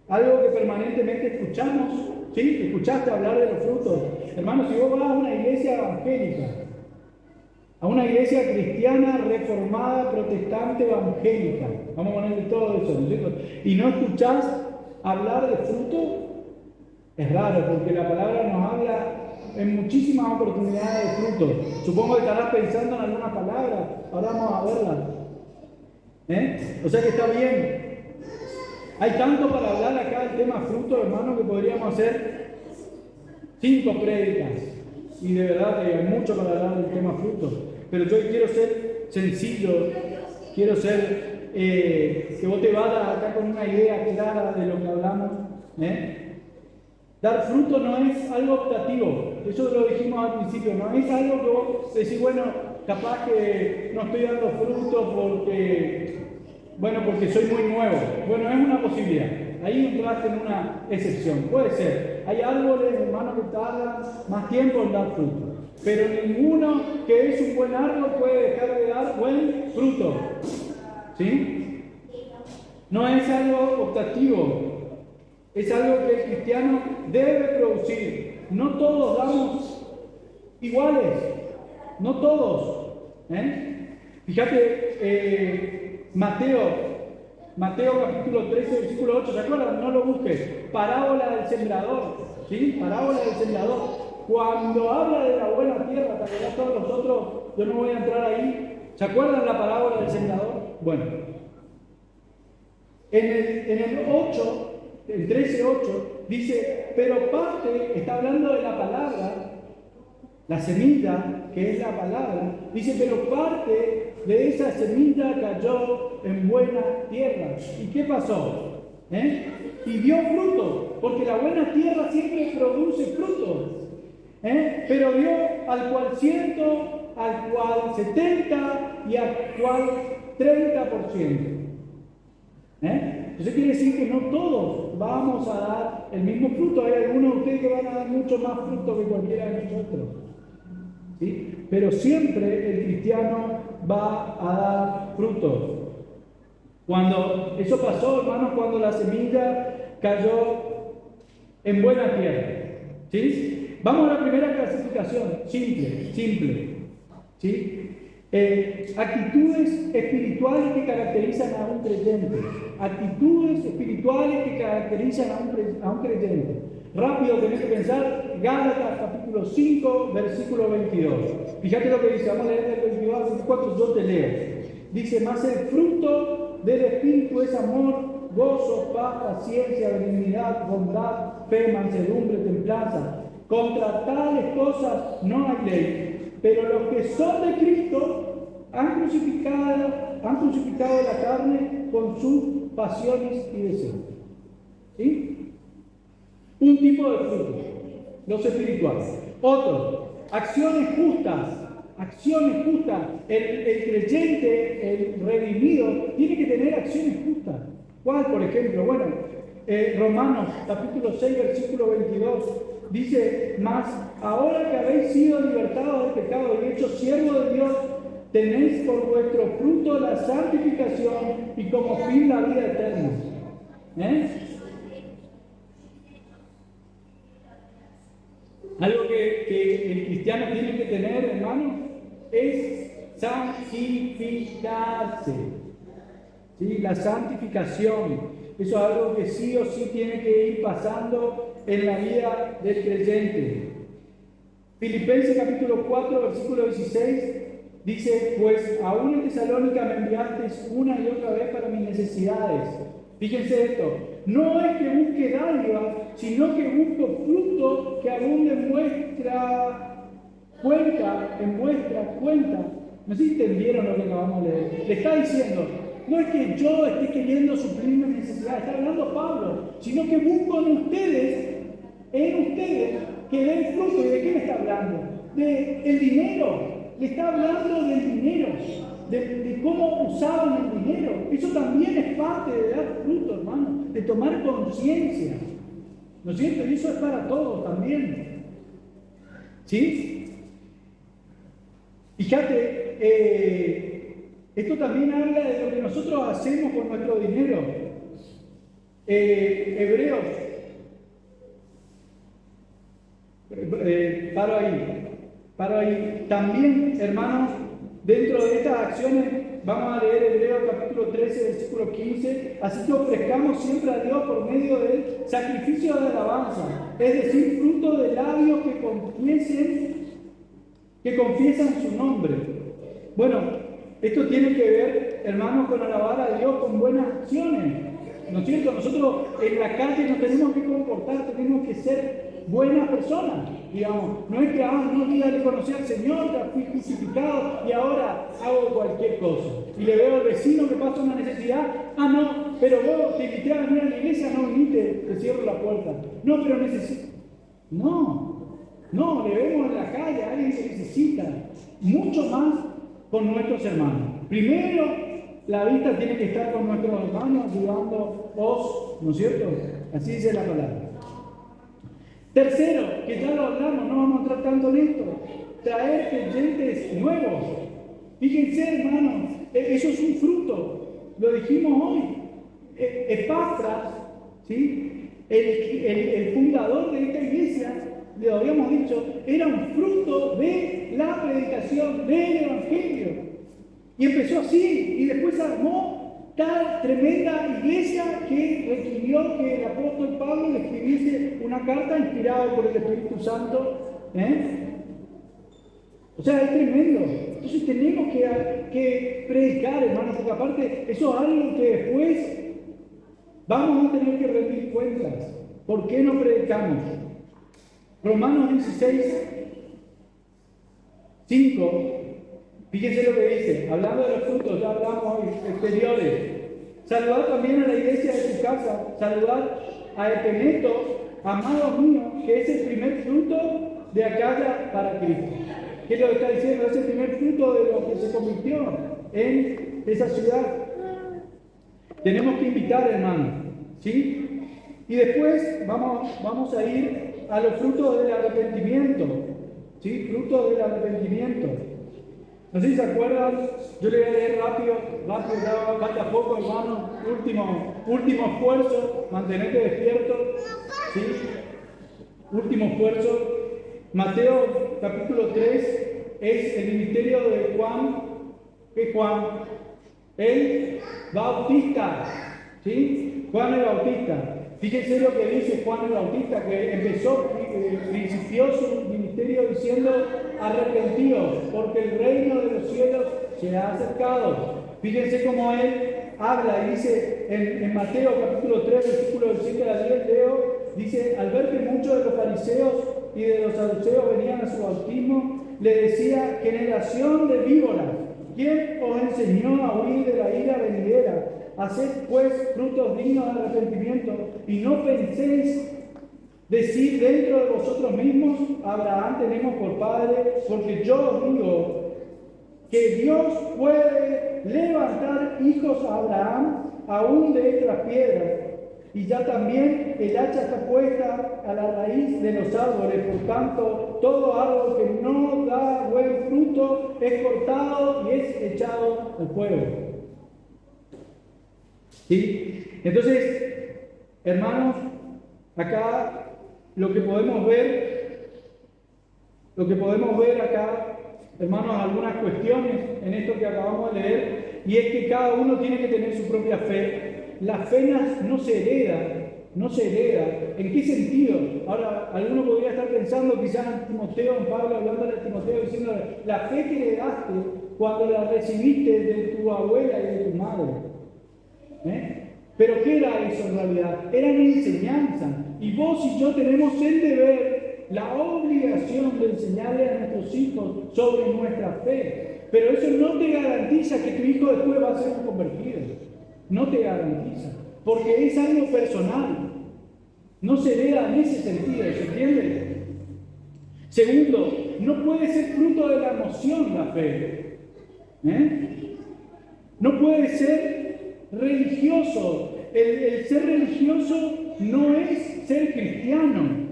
algo que permanentemente escuchamos, ¿sí? Escuchaste hablar de los frutos. Hermanos, si vos vas a una iglesia evangélica, a una iglesia cristiana, reformada, protestante, evangélica, vamos a ponerle todo eso, ¿no es cierto? Y no escuchás hablar de fruto, es raro, porque la palabra nos habla en muchísimas oportunidades de frutos. Supongo que estarás pensando en alguna palabra, ahora vamos a verla. O sea que está bien. Hay tanto para hablar acá del tema fruto, hermano, que podríamos hacer 5 prédicas. Y de verdad que hay mucho para hablar del tema fruto. Pero yo quiero ser sencillo, quiero ser que vos te vayas acá con una idea clara de lo que hablamos. Dar fruto no es algo optativo, eso lo dijimos al principio, no es algo que vos decís, bueno, capaz que no estoy dando fruto porque soy muy nuevo. Bueno, es una posibilidad. Ahí entraste en una excepción. Puede ser. Hay árboles, hermanos, que tardan más tiempo en dar fruto. Pero ninguno que es un buen árbol puede dejar de dar buen fruto. ¿Sí? No es algo optativo. Es algo que el cristiano debe producir. No todos damos iguales. No todos. Fíjate, Mateo capítulo 13, versículo 8, ¿se acuerdan? No lo busques. Parábola del sembrador, ¿sí? Parábola del sembrador. Cuando habla de la buena tierra, tal vez todos los otros, yo no voy a entrar ahí. ¿Se acuerdan la parábola del sembrador? Bueno, en el 8, el 13:8, dice, pero parte, está hablando de la palabra, la semilla, que es la palabra, dice, pero parte de esa semilla cayó en buena tierra. ¿Y qué pasó? Y dio fruto, porque la buena tierra siempre produce frutos. Pero dio al cual 100, al cual 70 y al cual 30%. Eso quiere decir que no todos vamos a dar el mismo fruto. Hay algunos de ustedes que van a dar mucho más fruto que cualquiera de nosotros. ¿Sí? Pero siempre el cristiano va a dar fruto. Cuando eso pasó, hermanos, cuando la semilla cayó en buena tierra. ¿Sí? Vamos a la primera clasificación, simple. ¿Sí? Actitudes espirituales que caracterizan a un creyente. Actitudes espirituales que caracterizan a un creyente. Rápido tenés que pensar, Gálatas capítulo 5, versículo 22. Fíjate lo que dice, vamos a leer del 22 al 24, yo te leo. Dice, mas el fruto del Espíritu es amor, gozo, paz, paciencia, benignidad, bondad, fe, mansedumbre, templanza. Contra tales cosas no hay ley, pero los que son de Cristo han crucificado la carne con sus pasiones y deseos. ¿Sí? Un tipo de fruto, los espirituales. Otro, acciones justas. El creyente, el redimido, tiene que tener acciones justas. ¿Cuál, por ejemplo? Bueno, Romanos capítulo 6, versículo 22. Dice, mas ahora que habéis sido libertados del pecado y hechos siervos de Dios, tenéis por vuestro fruto la santificación y como fin la vida eterna. Algo que el cristiano tiene que tener, hermano, es santificarse. ¿Sí? La santificación. Eso es algo que sí o sí tiene que ir pasando en la vida del creyente. Filipenses capítulo 4, versículo 16, dice, pues aún en Tesalónica me enviasteis una y otra vez para mis necesidades. Fíjense esto, no es que busque dádivas, sino que busco fruto que abunde en vuestra cuenta. No sé si entendieron lo que acabamos de leer. Le está diciendo, no es que yo esté queriendo suplir mis necesidades, está hablando Pablo, sino que busco en ustedes, que den fruto. ¿Y de qué me está hablando? Del dinero. Le está hablando del dinero, de cómo usaban el dinero. Eso también es parte de dar fruto, hermano, de tomar conciencia. ¿No es cierto? Y eso es para todos también. ¿Sí? Fíjate, esto también habla de lo que nosotros hacemos con nuestro dinero. Hebreos. Paro ahí. También, hermanos, dentro de estas acciones, vamos a leer Hebreos capítulo 13, versículo 15. Así que ofrezcamos siempre a Dios por medio del sacrificio de alabanza, es decir, fruto de labios que confiesan su nombre. Bueno, esto tiene que ver, hermanos, con alabar a Dios con buenas acciones. ¿No es cierto? Nosotros en la calle nos tenemos que comportar, tenemos que ser buenas personas, digamos. No es que, no, ya le conocí al Señor, ya fui justificado y ahora hago cualquier cosa. Y le veo al vecino que pasa una necesidad, no, pero vos te invité a venir a la iglesia, no viniste, te cierro la puerta. No, pero necesito. No, le vemos en la calle a alguien que necesita. Mucho más con nuestros hermanos. Primero, la vista tiene que estar con nuestros hermanos, ayudándolos, ¿no es cierto? Así dice la palabra. Tercero, que ya lo hablamos, no vamos a entrar tanto en esto, traer creyentes nuevos. Fíjense, hermanos, eso es un fruto, lo dijimos hoy. Epafras, ¿sí? el fundador de esta iglesia, le habíamos dicho, era un fruto de la predicación del Evangelio. Y empezó así, y después armó tal tremenda iglesia que requirió que el apóstol Pablo le escribiese una carta inspirada por el Espíritu Santo. O sea, es tremendo. Entonces tenemos que predicar, hermanos, porque aparte eso es algo que después vamos a tener que rendir cuentas. ¿Por qué no predicamos? Romanos 16, 5. Fíjense lo que dice, hablando de los frutos, ya hablamos hoy, exteriores. Saludad también a la iglesia de su casa, saludad a Epeneto, amado mío, que es el primer fruto de Acaya para Cristo. ¿Qué es lo que está diciendo? Es el primer fruto de lo que se convirtió en esa ciudad. Tenemos que invitar, hermanos, ¿sí? Y después vamos a ir a los frutos del arrepentimiento, ¿sí? Frutos del arrepentimiento. No sé si se acuerdan, yo le voy a leer rápido, ya falta poco, hermano. Último esfuerzo, mantenerte despierto, ¿sí? Último esfuerzo. Mateo capítulo 3 es el ministerio de Juan. ¿Qué es Juan? El Bautista, ¿sí? Juan el Bautista. Fíjense lo que dice Juan el Bautista, que principió su ministerio diciendo: arrepentidos, porque el reino de los cielos se ha acercado. Fíjense cómo él habla y dice en Mateo capítulo 3, versículo del 7 al 10, dice: al ver que muchos de los fariseos y de los saduceos venían a su bautismo, le decía: generación de víboras, ¿quién os enseñó a huir de la ira venidera? Haced pues frutos dignos de arrepentimiento, y no penséis decir dentro de vosotros mismos: Abraham tenemos por padre, porque yo os digo que Dios puede levantar hijos a Abraham aún de estas piedras. Y ya también el hacha está puesta a la raíz de los árboles. Por tanto, todo árbol que no da buen fruto es cortado y es echado al fuego. ¿Sí? Entonces, hermanos, acá lo que podemos ver acá, hermanos, algunas cuestiones en esto que acabamos de leer, y es que cada uno tiene que tener su propia fe. La fe no se hereda. ¿En qué sentido? Ahora, alguno podría estar pensando quizás en Timoteo, en Pablo, hablándole a Timoteo, diciéndole: la fe que le daste cuando la recibiste de tu abuela y de tu madre. ¿Pero qué era eso en realidad? Era una enseñanza. Y vos y yo tenemos el deber, la obligación de enseñarle a nuestros hijos sobre nuestra fe. Pero eso no te garantiza que tu hijo después va a ser un convertido. No te garantiza. Porque es algo personal. No se hereda en ese sentido, ¿se entiende? Segundo, no puede ser fruto de la emoción la fe. No puede ser religioso. El ser religioso no es ser cristiano.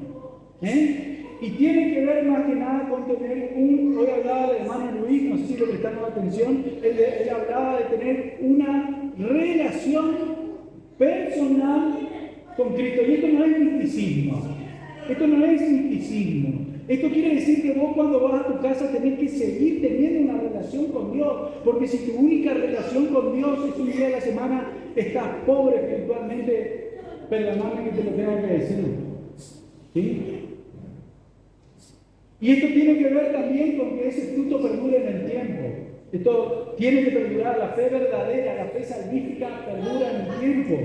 Y tiene que ver más que nada con tener hoy hablaba de hermano Luis, no sé si le prestaron atención, él hablaba de tener una relación personal con Cristo. Y esto no es misticismo. Esto no es misticismo. Esto quiere decir que vos cuando vas a tu casa tenés que seguir teniendo una relación con Dios, porque si tu única relación con Dios es un día de la semana, estás pobre espiritualmente, perdóname que te lo tenga que decir. ¿Sí? Y esto tiene que ver también con que ese fruto perdure en el tiempo. Esto tiene que perdurar, la fe verdadera, la fe salvífica perdura en el tiempo.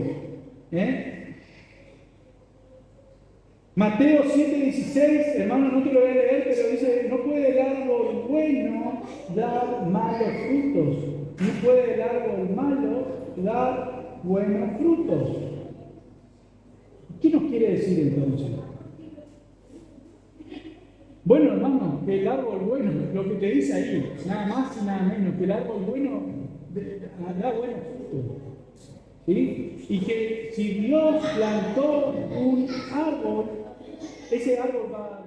Mateo 7:16, hermano, no te lo voy a leer, pero dice, no puede el árbol bueno dar malos frutos, ni puede el árbol malo dar buenos frutos. ¿Qué nos quiere decir entonces? Bueno, hermano, que el árbol bueno, lo que te dice ahí, nada más y nada menos, que el árbol bueno da buenos frutos. ¿Sí? Y que si Dios plantó un árbol, ese árbol va a